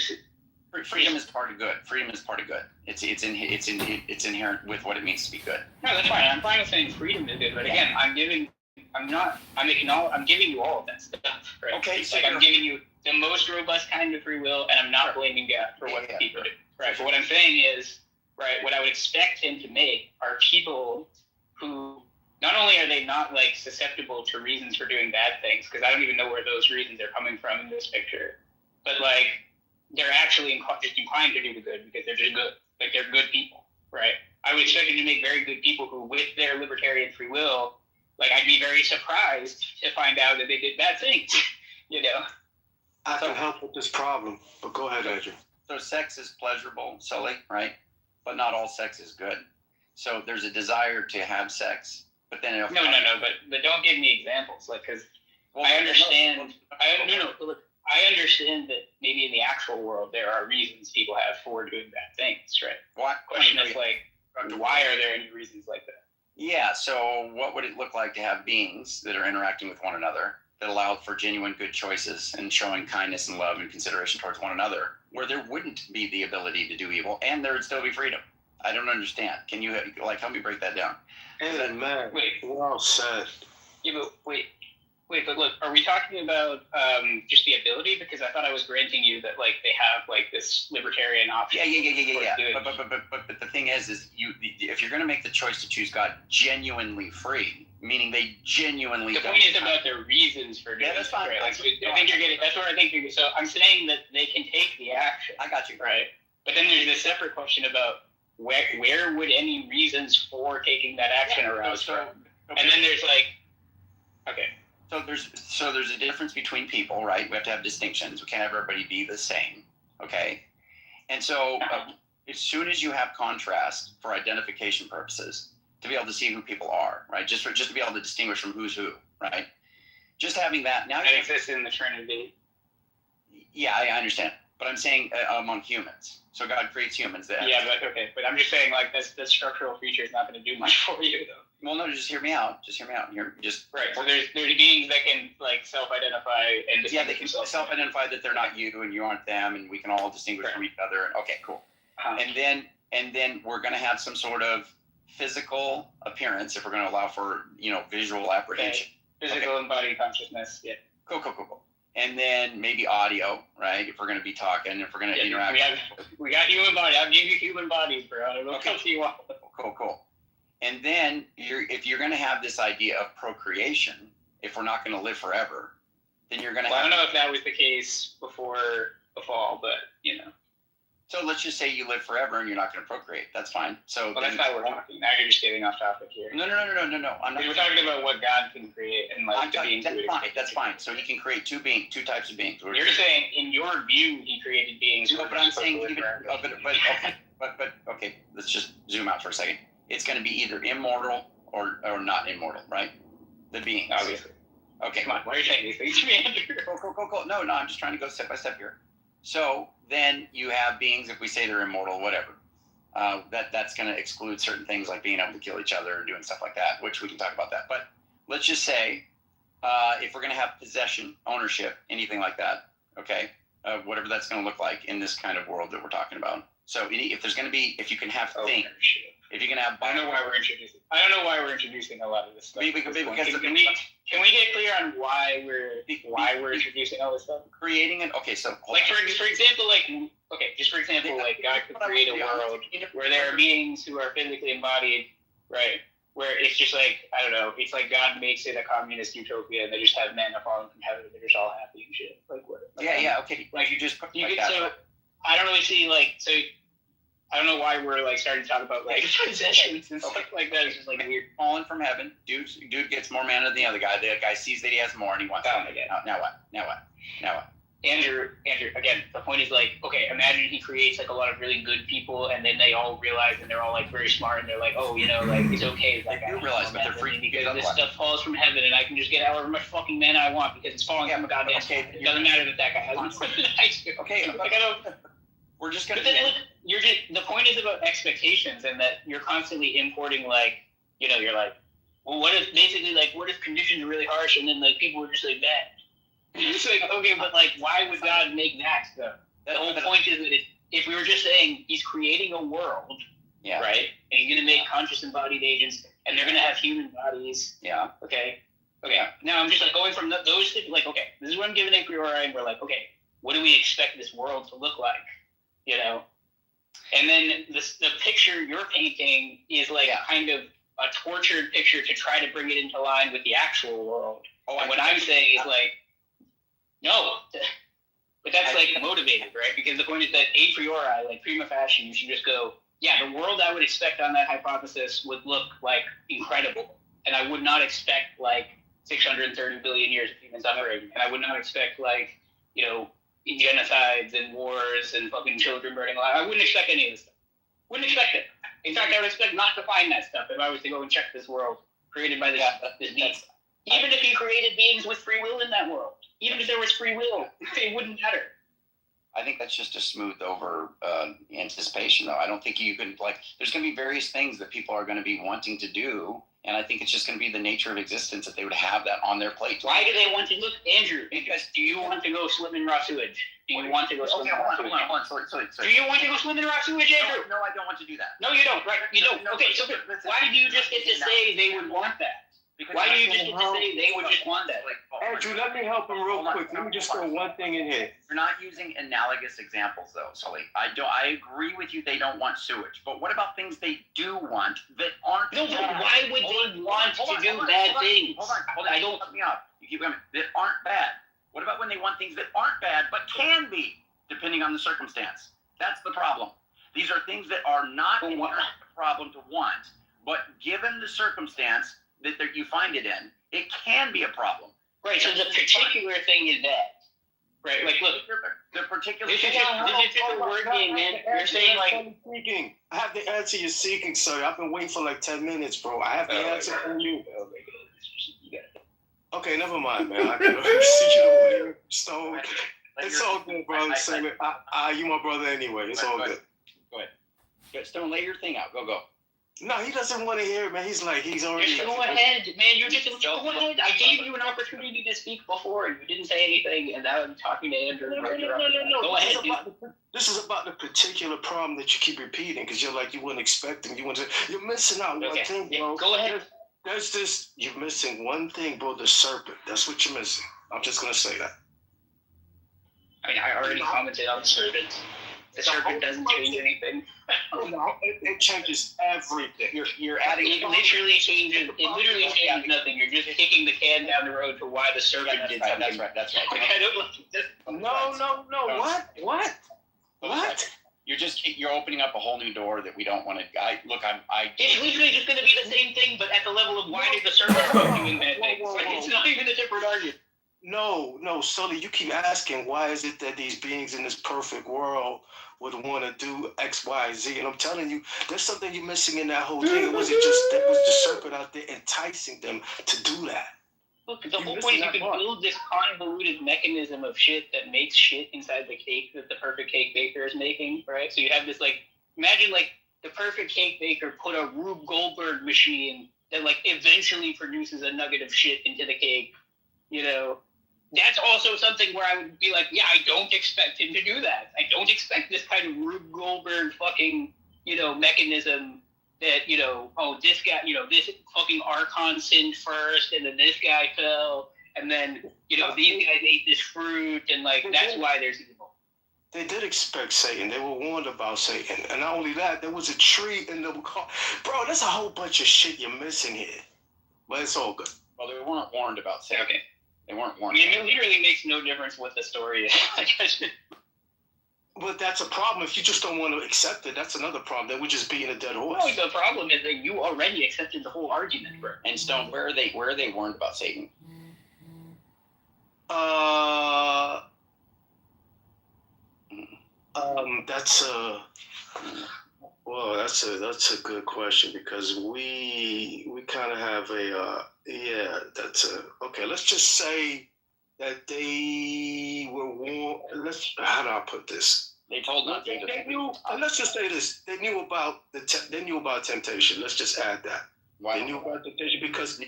freedom is part of good. Freedom is part of good. It's inherent with what it means to be good. No, that's fine. I'm fine with saying freedom is good, but again, I'm giving you all of that stuff. Right? Okay, so like I'm giving you the most robust kind of free will, and I'm not blaming God for what people do. Right. But what I'm saying is, right, what I would expect him to make are people who not only are they not like susceptible to reasons for doing bad things, because I don't even know where those reasons are coming from in this picture, but like they're actually just inclined to do the good because they're just good. Like they're good people, right? I would expect him to make very good people who, with their libertarian free will, like I'd be very surprised to find out that they did bad things, I can help with this problem, but go ahead, Andrew. So sex is pleasurable, Sully, right? But not all sex is good. So there's a desire to have sex, but then but don't give me examples, like because I understand. I understand that maybe in the actual world there are reasons people have for doing bad things, right? What question is like, why are there any reasons like that? Yeah. So what would it look like to have beings that are interacting with one another that allow for genuine good choices and showing kindness and love and consideration towards one another, where there wouldn't be the ability to do evil and there would still be freedom? I don't understand. Can you help me break that down? Hey, man. Well said. Yeah, but wait, but look, are we talking about just the ability? Because I thought I was granting you that like they have like this libertarian option. Yeah. But the thing is if you're going to make the choice to choose God genuinely free, meaning they genuinely. The point is about their reasons for doing. Yeah, that's fine. Right? Like, I think you're getting. That's where I think you're. So I'm saying that they can take the action. I got you. Right. But then there's this separate question about where would any reasons for taking that action arise from? Okay. And then there's like, okay. So there's a difference between people, right? We have to have distinctions. We can't have everybody be the same, okay? And so as soon as you have contrast for identification purposes, to be able to see who people are, right? Just to be able to distinguish from who's who, right? Just having that now. That exists in the Trinity. Yeah, I understand. But I'm saying among humans. So God creates humans. But I'm just saying like this structural feature is not going to do much for you though. Well, no, just hear me out. Right. So there's beings that can like self-identify and they can self-identify that they're not you and you aren't them, and we can all distinguish from each other. Okay, cool. And then we're going to have some sort of physical appearance if we're going to allow for visual apprehension. Okay. Physical and body consciousness. Yeah. Cool. And then maybe audio, right? If we're going to be talking, if we're going to interact. We got human body. I'll give you human bodies, bro. Okay. You want. Cool. And then if you're going to have this idea of procreation, if we're not going to live forever, then you're going to I don't know if that was the case before the fall, but So let's just say you live forever and you're not going to procreate. That's fine. So that's not what we're talking. Now you're just getting off topic here. No. I'm not. We're talking about what God can create and like the beings. That's fine. So he can create two types of beings. You're saying in your view he created beings. No, but I'm saying okay. Let's just zoom out for a second. It's going to be either immortal or not immortal, right? The beings. Obviously. Okay. Come on. Why are you saying these things to me, Andrew? Cool. No. I'm just trying to go step by step here. So then you have beings, if we say they're immortal, whatever. That's going to exclude certain things like being able to kill each other and doing stuff like that, which we can talk about that. But let's just say if we're going to have possession, ownership, anything like that, okay, whatever that's going to look like in this kind of world that we're talking about. So if there's going to be, if you can have things, If you can have, I don't know why we're introducing a lot of this stuff. Because can we get clear on why we're introducing all this stuff? Creating an so like for example, like God could create a world where there are beings who are physically embodied, right? Where it's just like, I don't know, it's like God makes it a communist utopia and they just have manna falling from heaven and they're just all happy and shit. Like what? Okay. Like you just so I don't really see I don't know why we're like starting to talk about like possessions and stuff like that. It's just like weird. Falling from heaven. Dude gets more mana than the other guy. The guy sees that he has more and he wants something again. Now what? Andrew, again, the point is like, okay, imagine he creates like a lot of really good people and then they all realize and they're all like very smart and they're like, oh, you know, like it's okay. Like you realize but they're free because this stuff falls from heaven and I can just get however much fucking mana I want because it's falling from a goddamn It doesn't matter that guy has more than I do. Okay, like I don't. We're just gonna. The point is about expectations and that you're constantly importing like, you know, you're like, well, what if conditions are really harsh and then like people are just like bad. It's like, okay, but like, why would God make that stuff? The whole point is that if we were just saying he's creating a world, right, and he's going to make conscious embodied agents, and they're going to have human bodies, okay. Now I'm just like going from those things, like, okay, this is what I'm giving a priori, and we're like, okay, what do we expect this world to look like, you know? And then the picture you're painting is like kind of a tortured picture to try to bring it into line with the actual world. And what I'm saying is like, no, but that's like motivated, right? Because the point is that a priori, like prima facie, you should just go, yeah, the world I would expect on that hypothesis would look like incredible. And I would not expect like 630 billion years of human suffering. And I would not expect like, you know, genocides and wars and fucking children burning alive. I wouldn't expect any of this stuff. Wouldn't expect it. In fact, I would expect not to find that stuff if I was to go and check this world created by this being. Even if you created beings with free will in that world. Even if there was free will, it wouldn't matter. I think that's just a smooth over anticipation, though. I don't think you can, like, there's going to be various things that people are going to be wanting to do, and I think it's just going to be the nature of existence that they would have that on their plate. Why do they want to look, Andrew? Because do you want to go swim in raw sewage? Do you want to go swim in raw sewage? Hold on. Sorry. Do you want to go swim in raw sewage, Andrew? No, I don't want to do that. No, you don't. Right? You don't. Okay, so why do you just get to say they would want that? Why do you just get to say they would just want that? Andrew, let me help him real quick. Let me just throw one thing in here. You're not using analogous examples, though, Sully. I agree with you. They don't want sewage, but what about things they do want that aren't? No, but why would they want to do bad things? Hold on. I don't. Let me out. You keep going. That aren't bad. What about when they want things that aren't bad but can be, depending on the circumstance? That's the problem. These are things that are not a problem to want, but given the circumstance that you find it in, it can be a problem. Right, so the particular thing is that. Right, like, look. The particular... This is just a word game, man. You're saying, like... I have the answer you're seeking, sir. I've been waiting for like 10 minutes, bro. I have the answer from you. Oh, my God. Okay, never mind, man. I can see you over here, Stone. It's all good, bro. You my brother anyway. It's all good. Go ahead. Stone, lay your thing out. Go. No, he doesn't want to hear it, man. He's already... Just go ahead, man. Go ahead. I gave you an opportunity to speak before, and you didn't say anything, and now I'm talking to Andrew. No. Go ahead, This is about the particular problem that you keep repeating, because you're like, you wouldn't expect him. You're missing out one thing, bro. Go ahead. There's this... You're missing one thing, bro, the serpent. That's what you're missing. I'm just going to say that. I mean, I already commented on the serpent. The serpent doesn't change anything. No, it changes everything. You're adding. It literally changes. It literally changes nothing. You're just kicking the can down the road to why the serpent did something. That's right. Like, I don't like this. No. What? You're opening up a whole new door that we don't want to. It's literally just going to be the same thing, but at the level of why did the serpent start doing bad things? Like, it's not even a different argument. No, Sully, you keep asking why is it that these beings in this perfect world would want to do X, Y, Z, and I'm telling you, there's something you're missing in that whole thing. It wasn't just that was the serpent out there enticing them to do that. Look, the whole point is you can build this convoluted mechanism of shit that makes shit inside the cake that the perfect cake baker is making, right? So you have this, like, imagine, like, the perfect cake baker put a Rube Goldberg machine that, like, eventually produces a nugget of shit into the cake, you know? That's also something where I would be like, yeah, I don't expect him to do that. I don't expect this kind of Rube Goldberg fucking, you know, mechanism that, oh, this guy, this fucking Archon sinned first, and then this guy fell, and then, these guys ate this fruit, and, like, that's why there's evil. They did expect Satan. They were warned about Satan. And not only that, there was a tree in the car. Bro, there's a whole bunch of shit you're missing here. But it's all good. Well, they weren't warned about Satan. Okay. They weren't warned. I mean, it literally makes no difference what the story is. But that's a problem. If you just don't want to accept it, that's another problem. Then we're just beating a dead horse. No, the problem is that you already accepted the whole argument, bro. And Stone, where are they warned about Satan? That's a good question, because we kind of have okay. Let's just say that they were warned. How do I put this? They told not to. They knew. Let's just say this. They knew about they knew about temptation. Let's just add that. Why? They knew about temptation because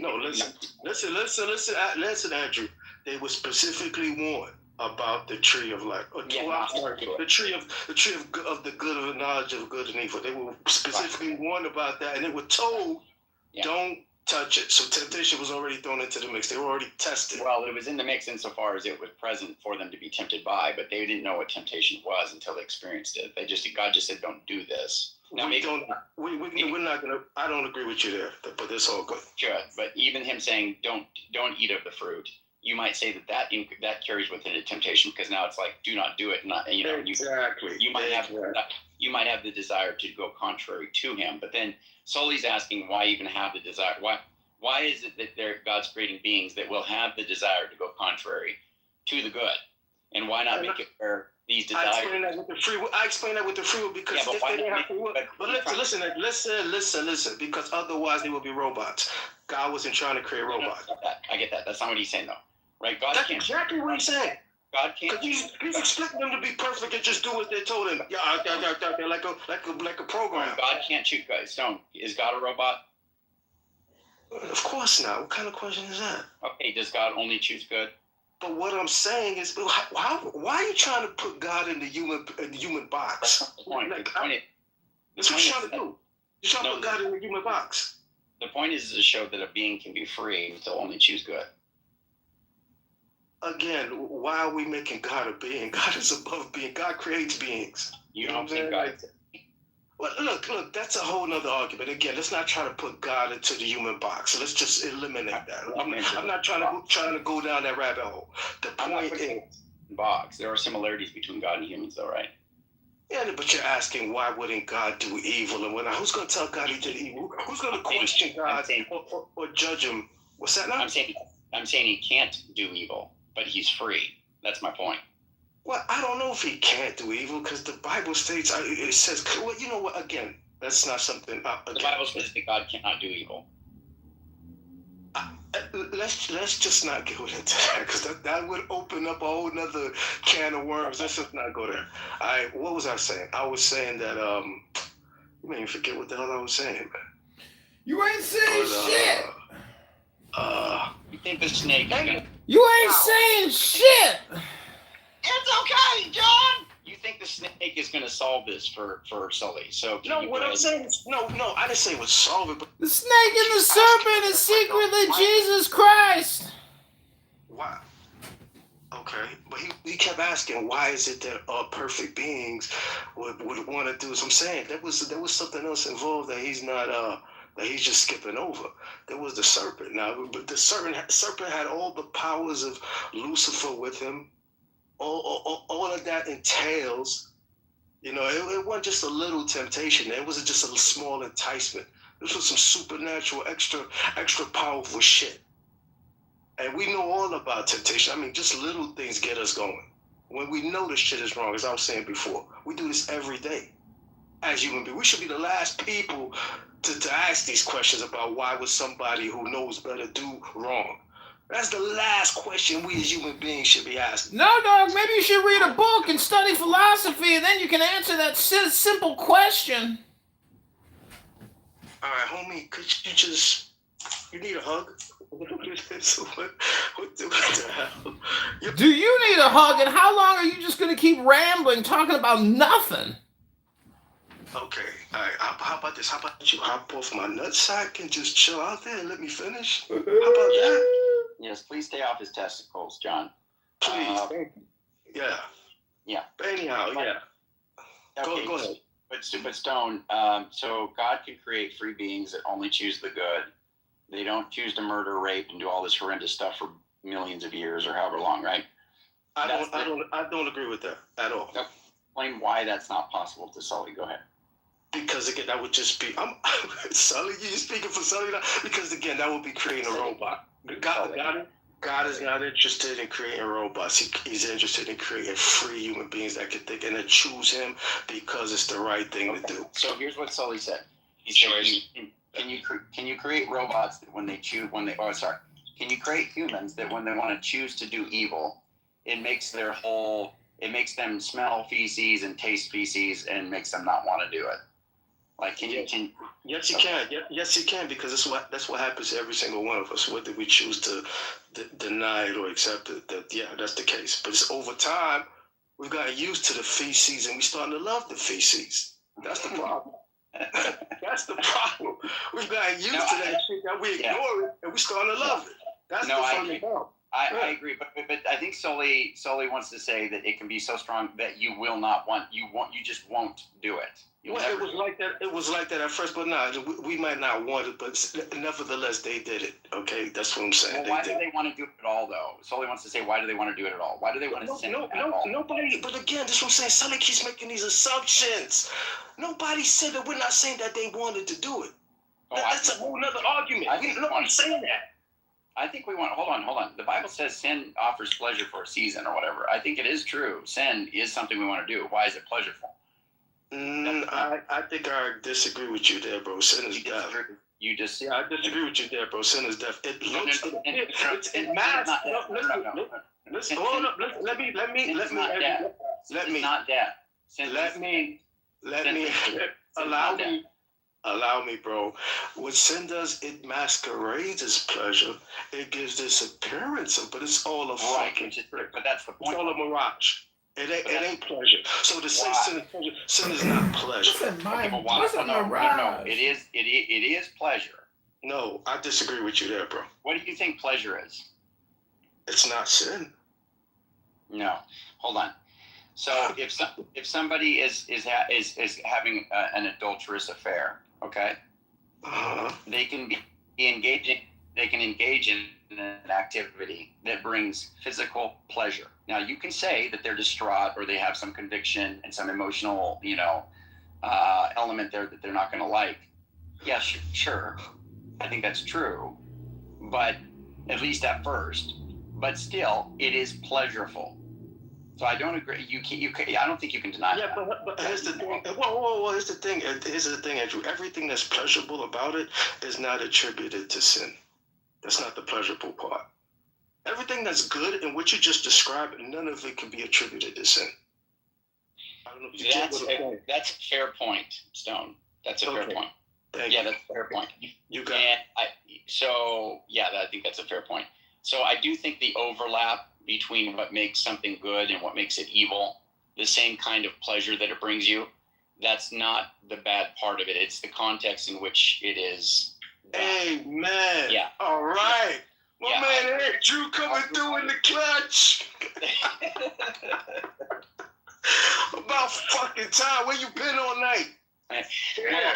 listen, Andrew. They were specifically warned about the tree of life. The tree of the good of the knowledge of good and evil. They were specifically warned about that, and they were told, don't touch it. So temptation was already thrown into the mix. They were already tested. Well, it was in the mix insofar as it was present for them to be tempted by, but they didn't know what temptation was until they experienced it. God just said, don't do this. Now, we're not gonna. I don't agree with you there, but it's all good. Sure, but even him saying don't eat of the fruit, you might say that carries within a temptation, because now it's like, do not do it. Not exactly. You might have the desire to go contrary to him, but then Sully's asking, why even have the desire? Why is it that God's creating beings that will have the desire to go contrary to the good, and why not make it where these desires? I explain that with the free will because if they didn't have free will. But listen, because otherwise they would be robots. God wasn't trying to create robots. I get that. That's not what he's saying, though. Right? God That's can't. exactly what he's saying. God can't. Because he's expecting them to be perfect and just do what they told him. Like a program. God can't shoot Stone. Is God a robot? Of course not. What kind of question is that? Okay, does God only choose good? But what I'm saying is, why are you trying to put God in the human box? That's the point. That's what you're trying to do. You're trying to put God in the human box. The point is to show that a being can be free to only choose good. Again, why are we making God a being? God is above being. God creates beings. You don't think God? Well, look, that's a whole nother argument. Again, let's not try to put God into the human box. So let's just eliminate that. I'm not trying to go down that rabbit hole. The point is, box. There are similarities between God and humans, though, right? Yeah, but you're asking why wouldn't God do evil? And who's going to tell God he did evil? Who's going to question God or judge him? What's that now? I'm saying he can't do evil, but he's free. That's my point. Well, I don't know if he can't do evil because the Bible states, it says, well, you know what, again, that's not something. The Bible says that God cannot do evil. Let's just not go into that, because that would open up a whole nother can of worms. Let's just not go there. What was I saying? I was saying that, you made me forget what the hell I was saying, man. You ain't saying shit! You think the snake... You ain't saying shit! It's okay, John. You think the snake is going to solve this for Sully? So what I'm saying is no. I didn't say it would solve it. But the snake and the serpent is secretly Jesus Christ. Why? Okay, but he kept asking, why is it that perfect beings would want to do? So I'm saying there was something else involved that he's not that he's just skipping over. There was the serpent. Now, but the serpent had all the powers of Lucifer with him. All of that entails, it wasn't just a little temptation. It wasn't just a small enticement. This was some supernatural, extra powerful shit. And we know all about temptation. I mean, just little things get us going. When we know this shit is wrong, as I was saying before, we do this every day. As human beings, we should be the last people to ask these questions about why would somebody who knows better do wrong. That's the last question we as human beings should be asking. No, dog, maybe you should read a book and study philosophy, and then you can answer that simple question. All right, homie, could you need a hug? What the hell? Do you need a hug, and how long are you just going to keep rambling, talking about nothing? Okay, all right. How about this? How about you hop off my nutsack and just chill out there and let me finish? How about that? Yes, please stay off his testicles, John. Please. Thank you. Yeah. Yeah. Anyhow, yeah. Okay, Go ahead. But Stone, so God can create free beings that only choose the good. They don't choose to murder, rape, and do all this horrendous stuff for millions of years or however long, right? I don't agree with that at all. Explain why that's not possible to Sully. Go ahead. Because again, that would just be Sully. You speaking for Sully now? Because again, that would be creating a robot. God is not interested in creating robots. He's interested in creating free human beings that can think and then choose him because it's the right thing to do. So here's what Sully said. He said, can you create robots that can you create humans that when they want to choose to do evil, it makes them smell feces and taste feces and makes them not want to do it? Like, Yes, you can. Yes, you can, because that's what happens to every single one of us, whether we choose to deny it or accept it. That's the case. But it's over time, we've gotten used to the feces, and we're starting to love the feces. That's the problem. That's the problem. We've gotten used to that shit that we ignore it, and we're starting to love it. That's the funny problem. I agree, but I think Sully wants to say that it can be so strong that you just won't do it. It was like that. It was like that at first, but we might not want it, but nevertheless, they did it. Okay, that's what I'm saying. Well, why do they want to do it at all, though? Sully wants to say, why do they want to do it at all? Why do they want to sin at all? Nobody. But again, this is what I'm saying. Sully keeps making these assumptions. Nobody said that. We're not saying that they wanted to do it. That's a whole other argument. Nobody's saying that. I think we want. Hold on. The Bible says sin offers pleasure for a season or whatever. I think it is true. Sin is something we want to do. Why is it pleasurable? I think I disagree with you there, bro. Sin is death. I disagree with you there, bro. Sin is death. It looks. It masks. Listen. Hold up. Let me. Not death. Allow me, bro. What sin does, it masquerades as pleasure. It gives this appearance of, but it's all a fucking trick. But that's the point. It's all a mirage. It ain't pleasure. So to say sin is pleasure, sin is not pleasure. No. It is pleasure. No, I disagree with you there, bro. What do you think pleasure is? It's not sin. No. Hold on. So if somebody is having an adulterous affair, okay, they can engage in an activity that brings physical pleasure. Now you can say that they're distraught or they have some conviction and some emotional, element there that they're not going to like. Yeah, sure. I think that's true, but at least at first. But still, it is pleasurable. So I don't agree. I don't think you can deny that. Yeah, but here's the thing. Whoa, here's the thing. Here's the thing, Andrew. Everything that's pleasurable about it is not attributed to sin. That's not the pleasurable part. Everything that's good and what you just described, none of it can be attributed to sin. I don't know if you get what I'm saying. That's a fair point, Stone. That's a fair point. Thank you. That's a fair point. You got it. I think that's a fair point. So I do think the overlap between what makes something good and what makes it evil, the same kind of pleasure that it brings you, that's not the bad part of it. It's the context in which it is. Amen. Yeah. All right. My man Andrew coming through in the clutch. About fucking time. Where you been all night? Well,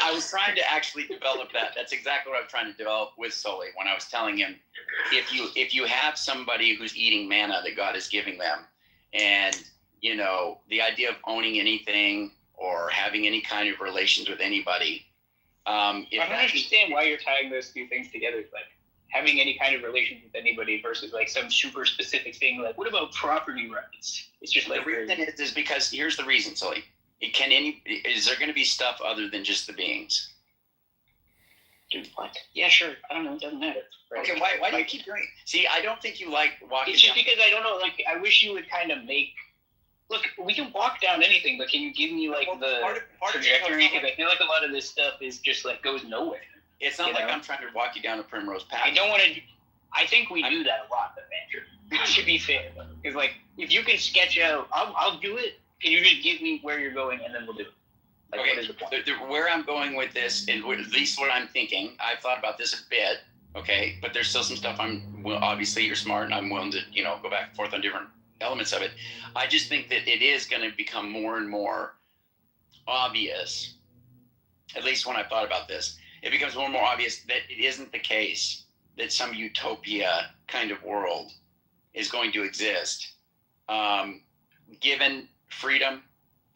I was trying to actually develop that. That's exactly what I was trying to develop with Sully when I was telling him, if you have somebody who's eating manna that God is giving them, and the idea of owning anything or having any kind of relations with anybody, I don't understand why you're tying those two things together, like having any kind of relations with anybody versus like some super specific thing. Like, what about property rights? It's just like the reason is because here's the reason, Sully. Is there going to be stuff other than just the beings? Dude, what? Yeah, sure. I don't know. It doesn't matter. Right? Okay, why do you keep doing it? See, I don't think you like walking. It's just because I don't know. Like, I wish you would kind of make. Look, we can walk down anything, but can you give me like the trajectory? Because I feel like a lot of this stuff is just like goes nowhere. It's not like I'm trying to walk you down a primrose path. I don't want to. I think we do that a lot, though, Andrew. To be fair, because like if you can sketch out, I'll do it. Can you just give me where you're going and then we'll do it? Like, what is the point? Where I'm going with this, and at least what I'm thinking, I've thought about this a bit, okay, but there's still some stuff obviously you're smart and I'm willing to, go back and forth on different elements of it. I just think that it is going to become more and more obvious, at least when I've thought about this, it becomes more and more obvious that it isn't the case that some utopia kind of world is going to exist, given freedom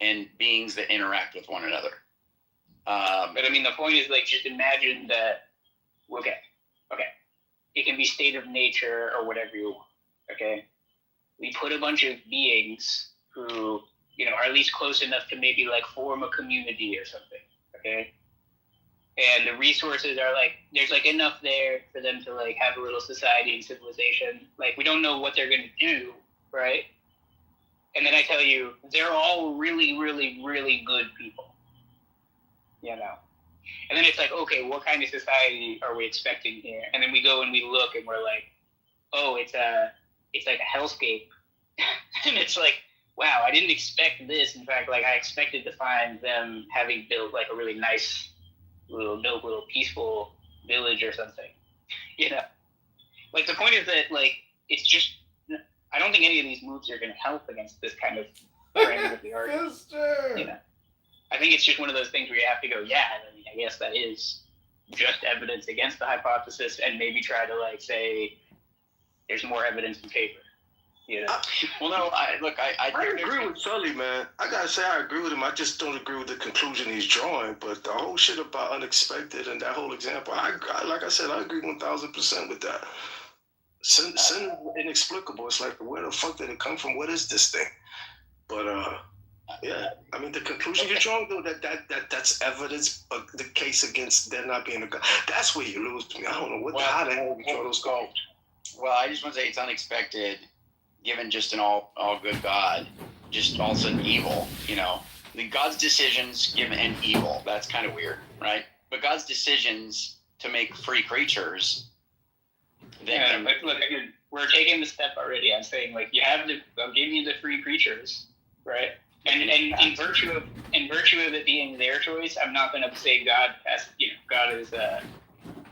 and beings that interact with one another. But I mean, the point is, like, just imagine that, okay, it can be state of nature or whatever you want, okay? We put a bunch of beings who, are at least close enough to maybe, like, form a community or something, okay? And the resources are, like, there's, like, enough there for them to, like, have a little society and civilization. Like, we don't know what they're going to do, right? And then I tell you, they're all really, really, really good people, And then it's like, okay, what kind of society are we expecting here? And then we go and we look and we're like, oh, it's like a hellscape. And it's like, wow, I didn't expect this. In fact, like, I expected to find them having built, like, a really nice little peaceful village or something, Like, the point is that, like, it's just, I don't think any of these moves are going to help against this kind of framing of the argument. I think it's just one of those things where you have to go, I guess that is just evidence against the hypothesis, and maybe try to, like, say there's more evidence in favor. Well, no, I agree with Sully, man. I gotta say I agree with him. I just don't agree with the conclusion he's drawing. But the whole shit about unexpected and that whole example, like I said, I agree 1,000% with that. Sin is inexplicable. It's like, where the fuck did it come from? What is this thing? But yeah, I mean, the conclusion you're drawing, though, that's evidence of the case against there not being a God. That's where you lose me. I don't know how the hell you draw those calls. Well, I just want to say it's unexpected, given just an all good God, just all of a sudden evil. God's decisions given and evil. That's kind of weird, right? But God's decisions to make free creatures. But look, we're taking the step already. I'm saying, like, I'll give you the free creatures, right? And in virtue of it being their choice, I'm not going to say God is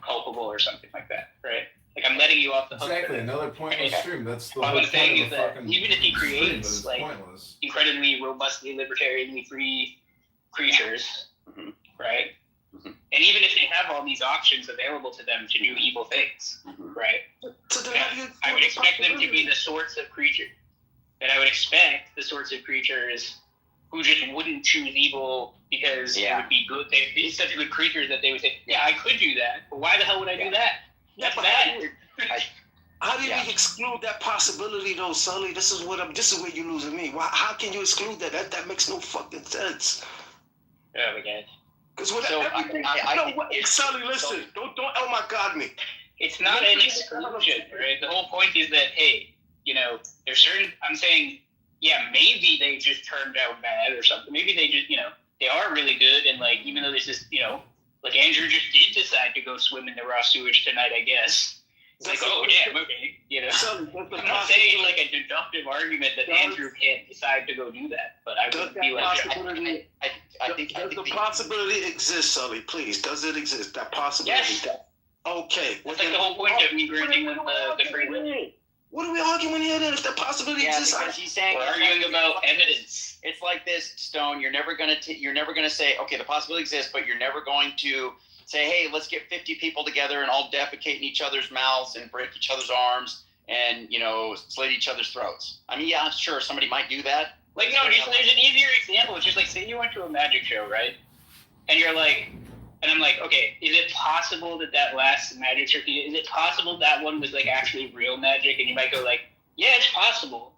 culpable or something like that, right? Like, I'm letting you off the hook. Exactly, another pointless stream. That's the what whole I'm saying point is of that fucking even if he stream, creates, like, pointless. incredibly robustly libertarianly free creatures, right? Mm-hmm. And even if they have all these options available to them to do evil things, right? I would expect them to be the sorts of creatures that I would expect the sorts of creatures who just wouldn't choose evil because it would be good. They'd be such good creatures that they would say, I could do that, but why the hell would I do that? That's bad. How do you exclude that possibility, though, Sully? This is where you're losing me. How can you exclude that? That makes no fucking sense. Oh my God. Because Sully, listen, don't oh my God me. It's not an exclusion, right? The whole point is that, hey, there's certain. I'm saying, maybe they just turned out bad or something. Maybe they just, they are really good, and, like, even though this is, like, Andrew just did decide to go swim in the raw sewage tonight, I guess. It's like, oh, damn, okay, I'm not saying, like, a deductive argument that Andrew can't decide to go do that, but I would be like, does the possibility exist, Sully? Please, does it exist? That possibility? Yes. Okay. That's like the whole point of me granting them the free will. What are we arguing here then? If the possibility exists, because he's saying we're arguing about evidence. It's like this, Stone. You're never gonna say, okay, the possibility exists, but you're never going to say, hey, let's get 50 people together and all defecate in each other's mouths and break each other's arms and slit each other's throats. I mean, yeah, sure, somebody might do that. Like, no, there's an easier example. It's just like, say you went to a magic show, right? And you're like. And I'm like, okay, is it possible that last magic trick, is it possible that one was, like, actually real magic? And you might go, like, yeah, it's possible.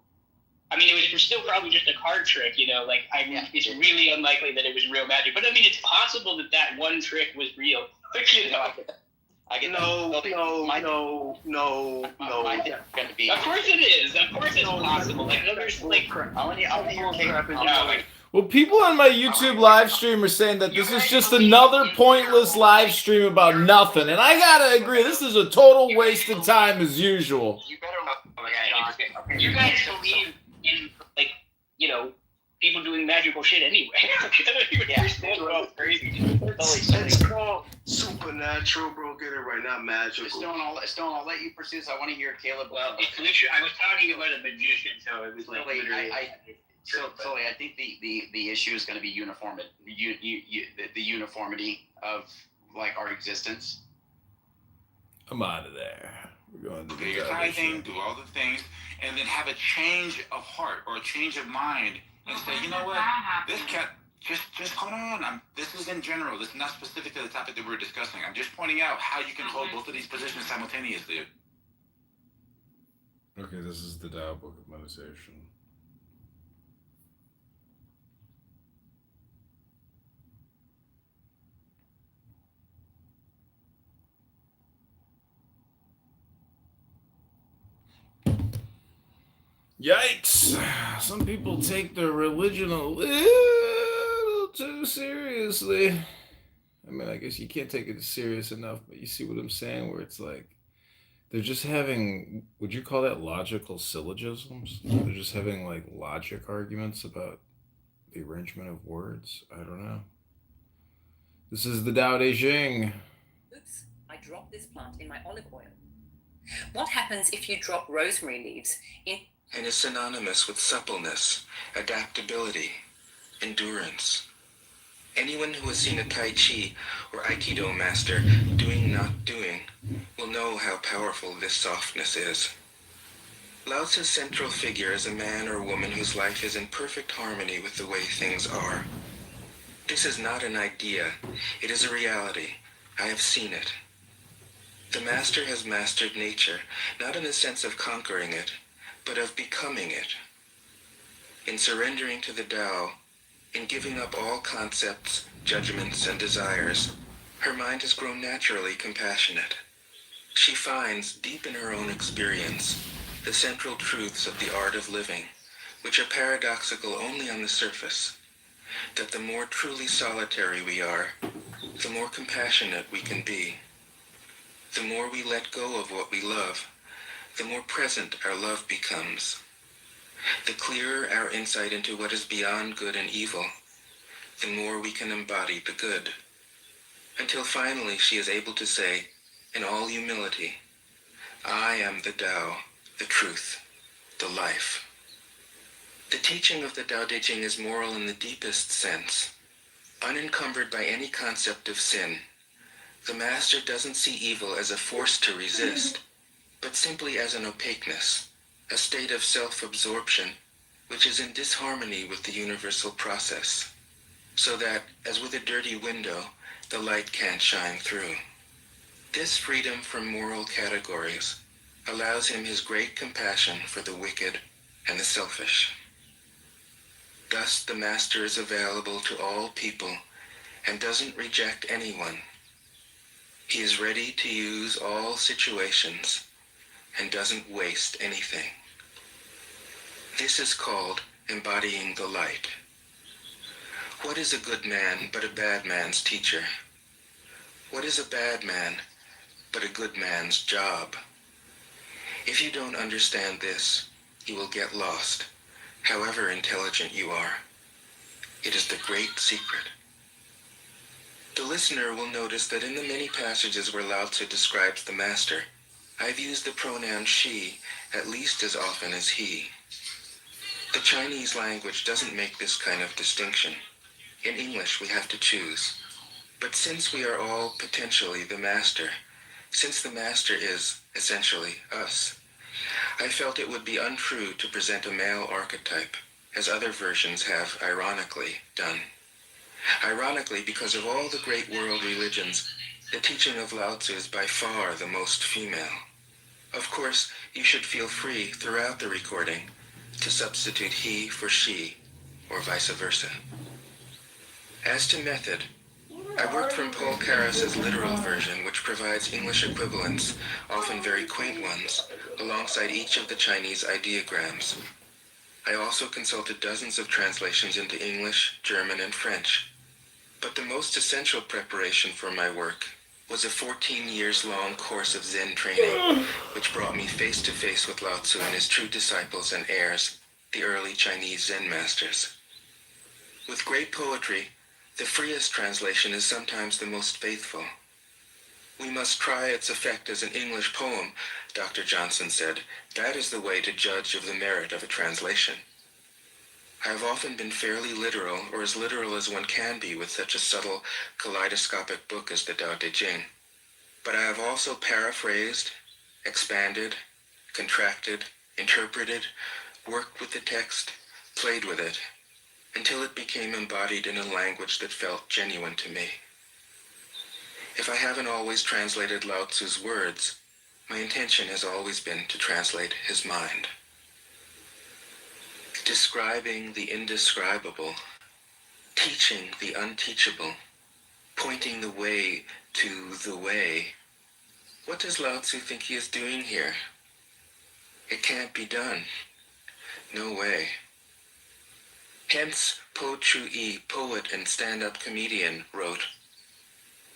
I mean, it was still probably just a card trick, it's really unlikely that it was real magic. But, I mean, it's possible that one trick was real. I get no. Of course it is. Of course it's possible. Like, there's, like, I want to hear Kate. Well, people on my YouTube live stream are saying that this is just another pointless live stream about nothing, and I gotta agree, this is a total waste of time as usual. You guys believe in, like, people doing magical shit anyway. Yeah. We're all crazy. It's called supernatural, bro. Get it right, not magical. Stone, I'll let you pursue this. I want to hear Caleb. Well, I was talking about a magician, so it was like literally. So I think the issue is going to be uniformity. The uniformity of like our existence. I'm out of there. We're going to Do your tithing, do all the things, and then have a change of heart or a change of mind and say, you know what, this cat, just hold on. This is in general. This is not specific to the topic that we're discussing. I'm just pointing out how you can hold both of these positions simultaneously. Okay, this is the Tao Book of Meditation. Yikes! Some people take their religion a little too seriously. I mean, I guess you can't take it serious enough, but you see what I'm saying? Where it's like, they're just having, would you call that logical syllogisms? They're just having like logic arguments about the arrangement of words. I don't know. This is the Tao Te Ching. Oops, I dropped this plant in my olive oil. What happens if you drop rosemary leaves in... And is synonymous with suppleness, adaptability, endurance. Anyone who has seen a Tai Chi or Aikido master doing not doing will know how powerful this softness is. Lao Tzu's central figure is a man or woman whose life is in perfect harmony with the way things are. This is not an idea, it is a reality. I have seen it. The master has mastered nature, not in the sense of conquering it, but of becoming it. In surrendering to the Tao, in giving up all concepts, judgments, and desires, her mind has grown naturally compassionate. She finds, deep in her own experience, the central truths of the art of living, which are paradoxical only on the surface, that the more truly solitary we are, the more compassionate we can be. The more we let go of what we love, the more present our love becomes. The clearer our insight into what is beyond good and evil, the more we can embody the good. Until finally she is able to say, in all humility, I am the Tao, the truth, the life. The teaching of the Tao Te Ching is moral in the deepest sense, unencumbered by any concept of sin. The master doesn't see evil as a force to resist, but simply as an opaqueness, a state of self-absorption, which is in disharmony with the universal process, so that, as with a dirty window, the light can't shine through. This freedom from moral categories allows him his great compassion for the wicked and the selfish. Thus, the master is available to all people and doesn't reject anyone. He is ready to use all situations and doesn't waste anything. This is called embodying the light. What is a good man but a bad man's teacher? What is a bad man but a good man's job? If you don't understand this, you will get lost, however intelligent you are. It is the great secret. The listener will notice that in the many passages where Lao Tzu describes the master, I've used the pronoun she at least as often as he. The Chinese language doesn't make this kind of distinction. In English, we have to choose. But since we are all potentially the master, since the master is, essentially, us, I felt it would be untrue to present a male archetype, as other versions have, ironically, done. Ironically, because of all the great world religions, the teaching of Lao Tzu is by far the most female. Of course, you should feel free throughout the recording to substitute he for she, or vice versa. As to method, I worked from Paul Karas's literal version, which provides English equivalents, often very quaint ones, alongside each of the Chinese ideograms. I also consulted dozens of translations into English, German, and French. But the most essential preparation for my work was a 14 years long course of Zen training, which brought me face to face with Lao Tzu and his true disciples and heirs, the early Chinese Zen masters. With great poetry, the freest translation is sometimes the most faithful. We must try its effect as an English poem, Dr. Johnson said. That is the way to judge of the merit of a translation. I have often been fairly literal, or as literal as one can be with such a subtle, kaleidoscopic book as the Tao Te Ching. But I have also paraphrased, expanded, contracted, interpreted, worked with the text, played with it, until it became embodied in a language that felt genuine to me. If I haven't always translated Lao Tzu's words, my intention has always been to translate his mind. Describing the indescribable, teaching the unteachable, pointing the way to the way. What does Lao Tzu think he is doing here? It can't be done. No way. Hence, Po Chu-yi, poet and stand-up comedian, wrote,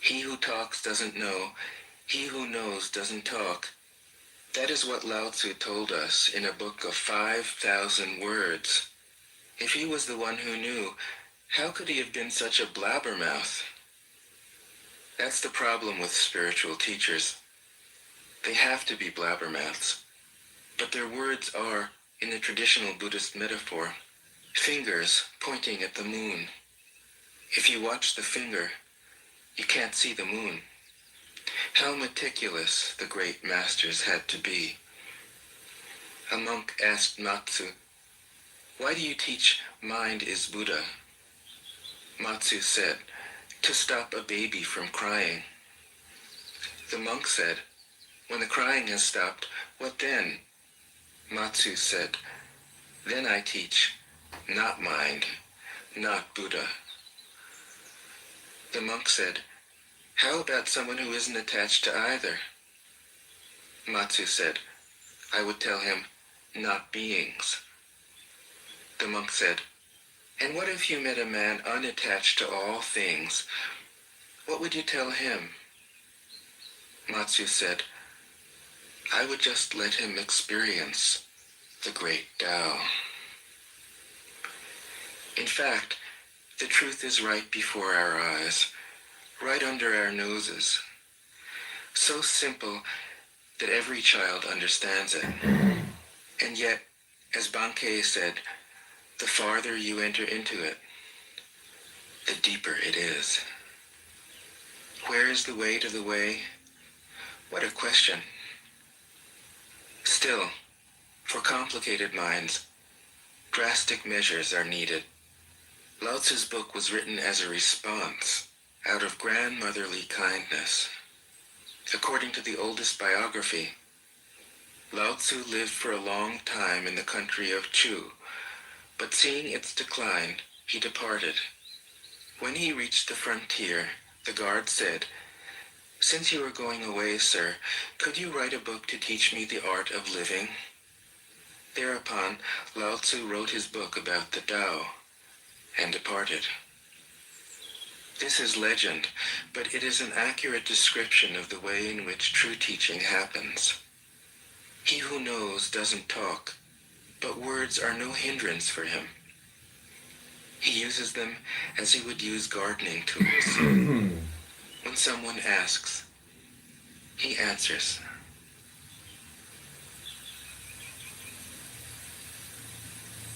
"He who talks doesn't know, he who knows doesn't talk." That is what Lao Tzu told us in a book of 5,000 words. If he was the one who knew, how could he have been such a blabbermouth? That's the problem with spiritual teachers. They have to be blabbermouths. But their words are, in the traditional Buddhist metaphor, fingers pointing at the moon. If you watch the finger, you can't see the moon. How meticulous the great masters had to be. A monk asked Matsu, "Why do you teach mind is Buddha?" Matsu said, "To stop a baby from crying." The monk said, "When the crying has stopped, what then?" Matsu said, "Then I teach, not mind, not Buddha." The monk said, "How about someone who isn't attached to either?" Matsu said, "I would tell him, not beings." The monk said, "And what if you met a man unattached to all things? What would you tell him?" Matsu said, "I would just let him experience the great Tao." In fact, the truth is right before our eyes, right under our noses. So simple that every child understands it. And yet, as Bankei said, the farther you enter into it, the deeper it is. Where is the way to the way? What a question. Still, for complicated minds, drastic measures are needed. Lao Tzu's book was written as a response out of grandmotherly kindness. According to the oldest biography, Lao Tzu lived for a long time in the country of Chu, but seeing its decline, he departed. When he reached the frontier, the guard said, "Since you are going away, sir, could you write a book to teach me the art of living?" Thereupon, Lao Tzu wrote his book about the Tao and departed. This is legend, but it is an accurate description of the way in which true teaching happens. He who knows doesn't talk, but words are no hindrance for him. He uses them as he would use gardening tools. When someone asks, he answers.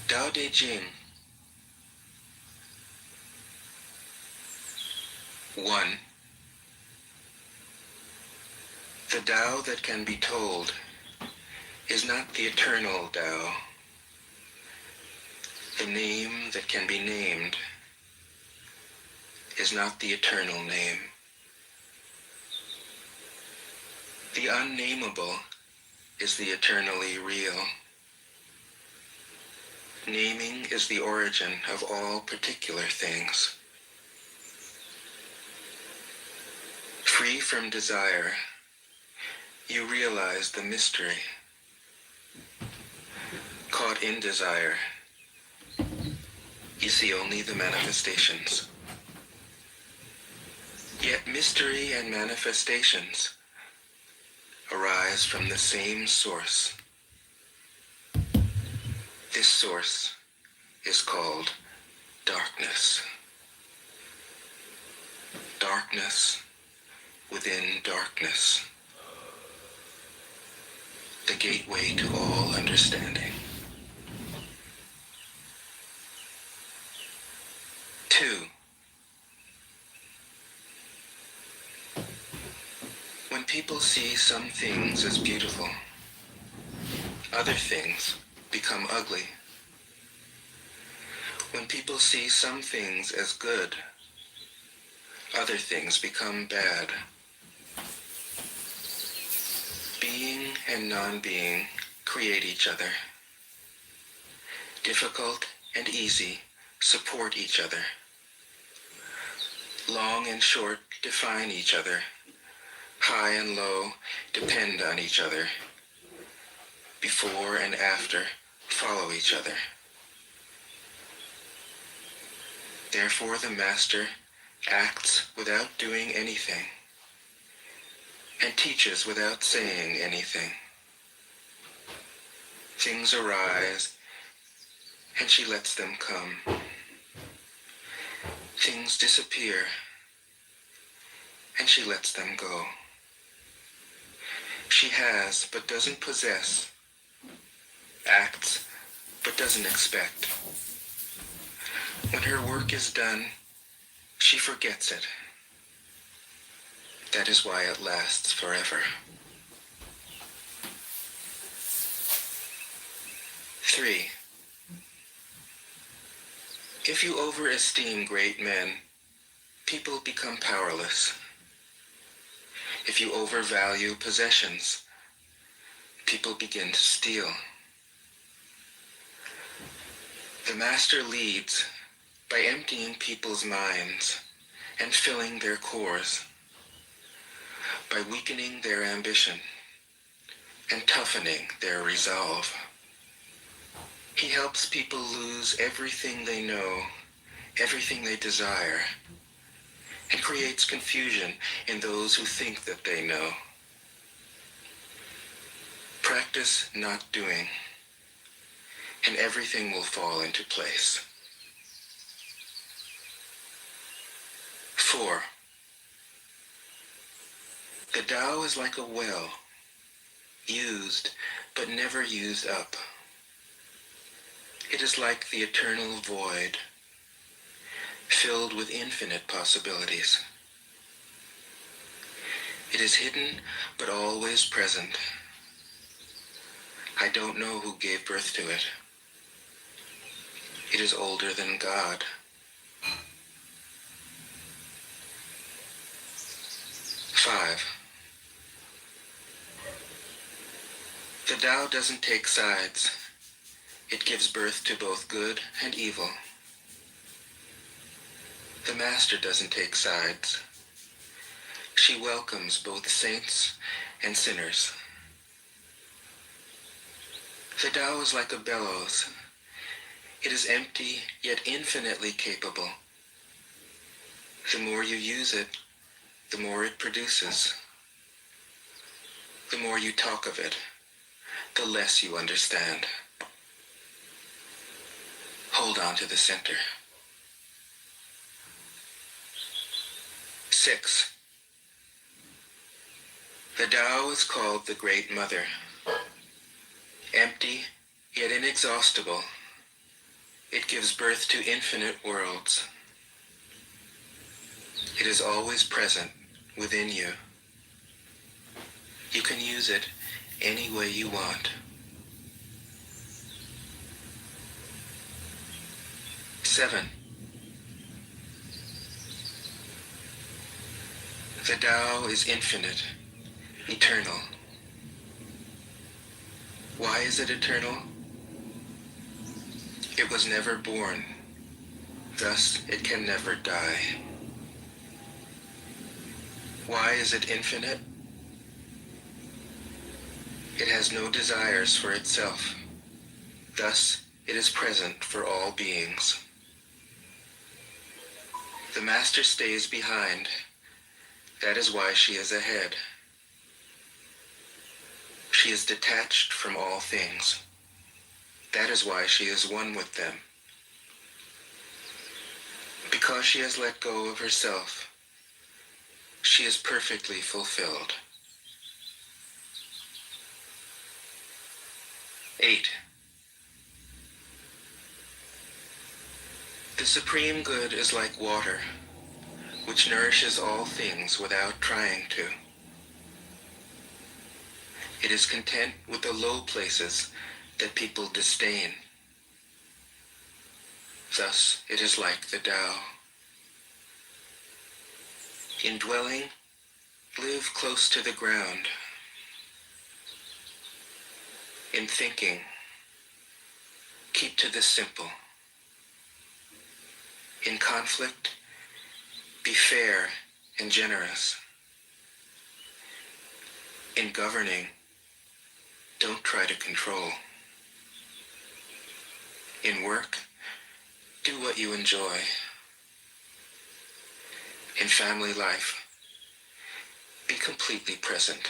Tao Te Ching 1. The Tao that can be told is not the eternal Tao. The name that can be named is not the eternal name. The unnameable is the eternally real. Naming is the origin of all particular things. Free from desire, you realize the mystery. Caught in desire, you see only the manifestations. Yet mystery and manifestations arise from the same source. This source is called darkness. Darkness within darkness. The gateway to all understanding. 2. When people see some things as beautiful, other things become ugly. When people see some things as good, other things become bad. Being and non-being create each other. Difficult and easy support each other. Long and short define each other. High and low depend on each other. Before and after follow each other. Therefore the Master acts without doing anything and teaches without saying anything. Things arise and she lets them come. Things disappear and she lets them go. She has but doesn't possess, acts but doesn't expect. When her work is done, she forgets it. That is why it lasts forever. 3. If you overesteem great men, people become powerless. If you overvalue possessions, people begin to steal. The Master leads by emptying people's minds and filling their cores, by weakening their ambition and toughening their resolve. He helps people lose everything they know, everything they desire, and creates confusion in those who think that they know. Practice not doing, and everything will fall into place. 4. The Tao is like a well, used but never used up. It is like the eternal void, filled with infinite possibilities. It is hidden but always present. I don't know who gave birth to it. It is older than God. 5. The Tao doesn't take sides. It gives birth to both good and evil. The Master doesn't take sides. She welcomes both saints and sinners. The Tao is like a bellows. It is empty yet infinitely capable. The more you use it, the more it produces. The more you talk of it, the less you understand. Hold on to the center. 6. The Tao is called the Great Mother. Empty, yet inexhaustible, it gives birth to infinite worlds. It is always present within you. You can use it any way you want. 7. The Tao is infinite, eternal. Why is it eternal? It was never born, thus it can never die. Why is it infinite? It has no desires for itself, thus it is present for all beings. The Master stays behind. That is why she is ahead. She is detached from all things. That is why she is one with them. Because she has let go of herself, she is perfectly fulfilled. 8. The supreme good is like water, which nourishes all things without trying to. It is content with the low places that people disdain. Thus, it is like the Tao. In dwelling, live close to the ground. In thinking, keep to the simple. In conflict, be fair and generous. In governing, don't try to control. In work, do what you enjoy. In family life, be completely present.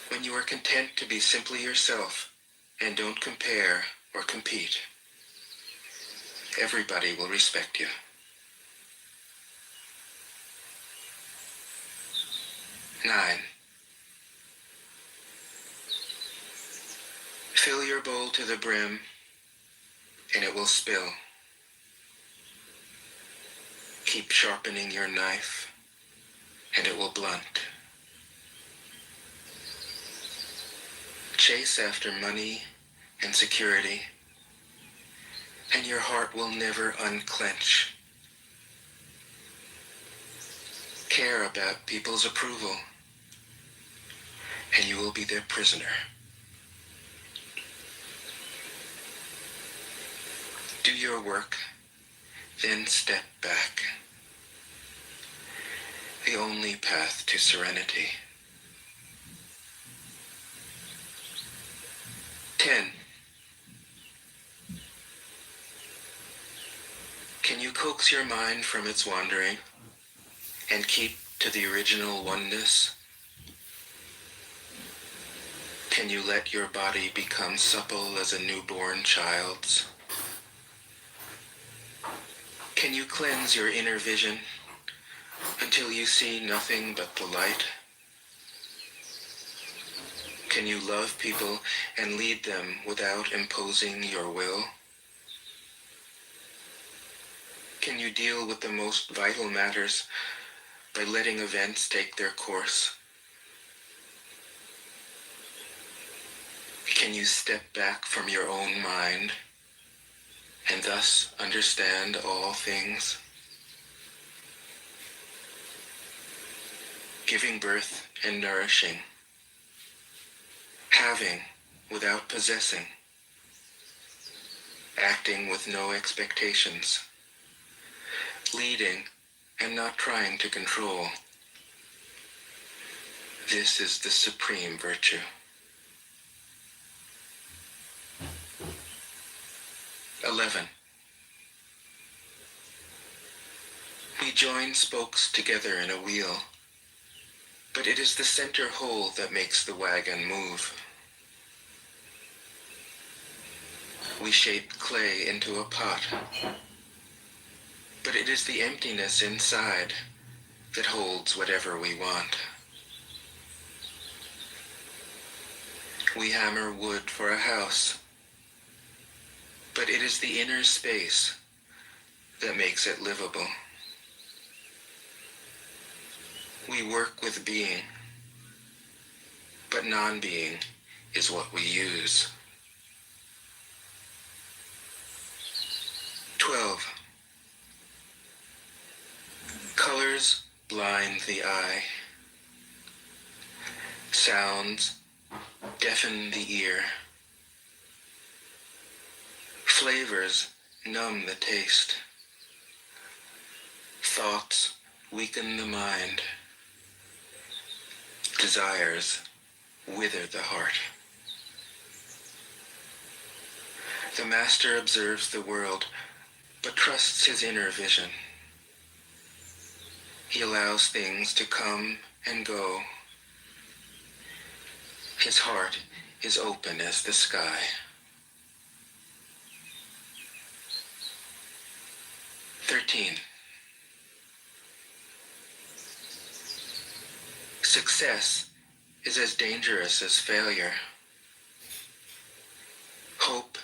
When you are content to be simply yourself and don't compare or compete, everybody will respect you. 9. Fill your bowl to the brim, and it will spill. Keep sharpening your knife, and it will blunt. Chase after money and security, and your heart will never unclench. Care about people's approval, and you will be their prisoner. Do your work, then step back. The only path to serenity. 10. Can you coax your mind from its wandering and keep to the original oneness? Can you let your body become supple as a newborn child's? Can you cleanse your inner vision until you see nothing but the light? Can you love people and lead them without imposing your will? Can you deal with the most vital matters by letting events take their course? Can you step back from your own mind and thus understand all things? Giving birth and nourishing, having without possessing, acting with no expectations, leading and not trying to control. This is the supreme virtue. 11. We join spokes together in a wheel, but it is the center hole that makes the wagon move. We shape clay into a pot, but it is the emptiness inside that holds whatever we want. We hammer wood for a house, but it is the inner space that makes it livable. We work with being, but non-being is what we use. 12. Colors blind the eye. Sounds deafen the ear. Flavors numb the taste. Thoughts weaken the mind. Desires wither the heart. The master observes the world, but trusts his inner vision. He allows things to come and go. His heart is open as the sky. 13. Success is as dangerous as failure. Hope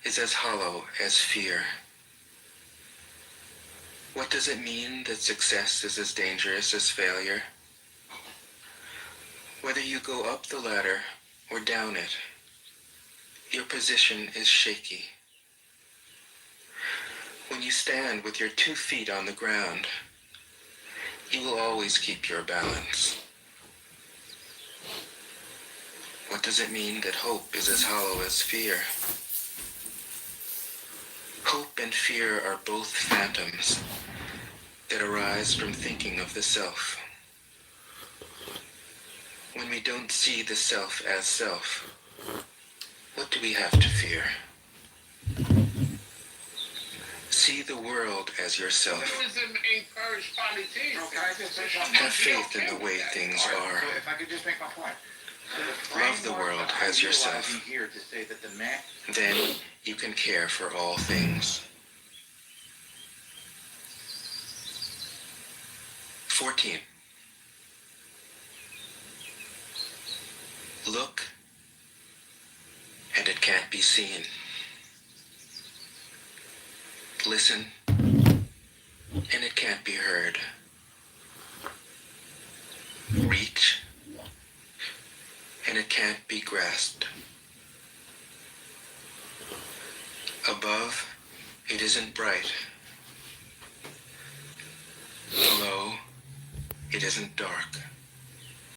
is as hollow as fear. What does it mean that success is as dangerous as failure? Whether you go up the ladder or down it, your position is shaky. When you stand with your 2 feet on the ground, you will always keep your balance. What does it mean that hope is as hollow as fear? Hope and fear are both phantoms that arise from thinking of the self. When we don't see the self as self, what do we have to fear? See the world as yourself. Have faith in the way things are. If I could just make my point. Love the world as yourself. Then you can care for all things. 14. Look, and it can't be seen. Listen, and it can't be heard. Reach, and it can't be grasped. Above, it isn't bright. Below, it isn't dark.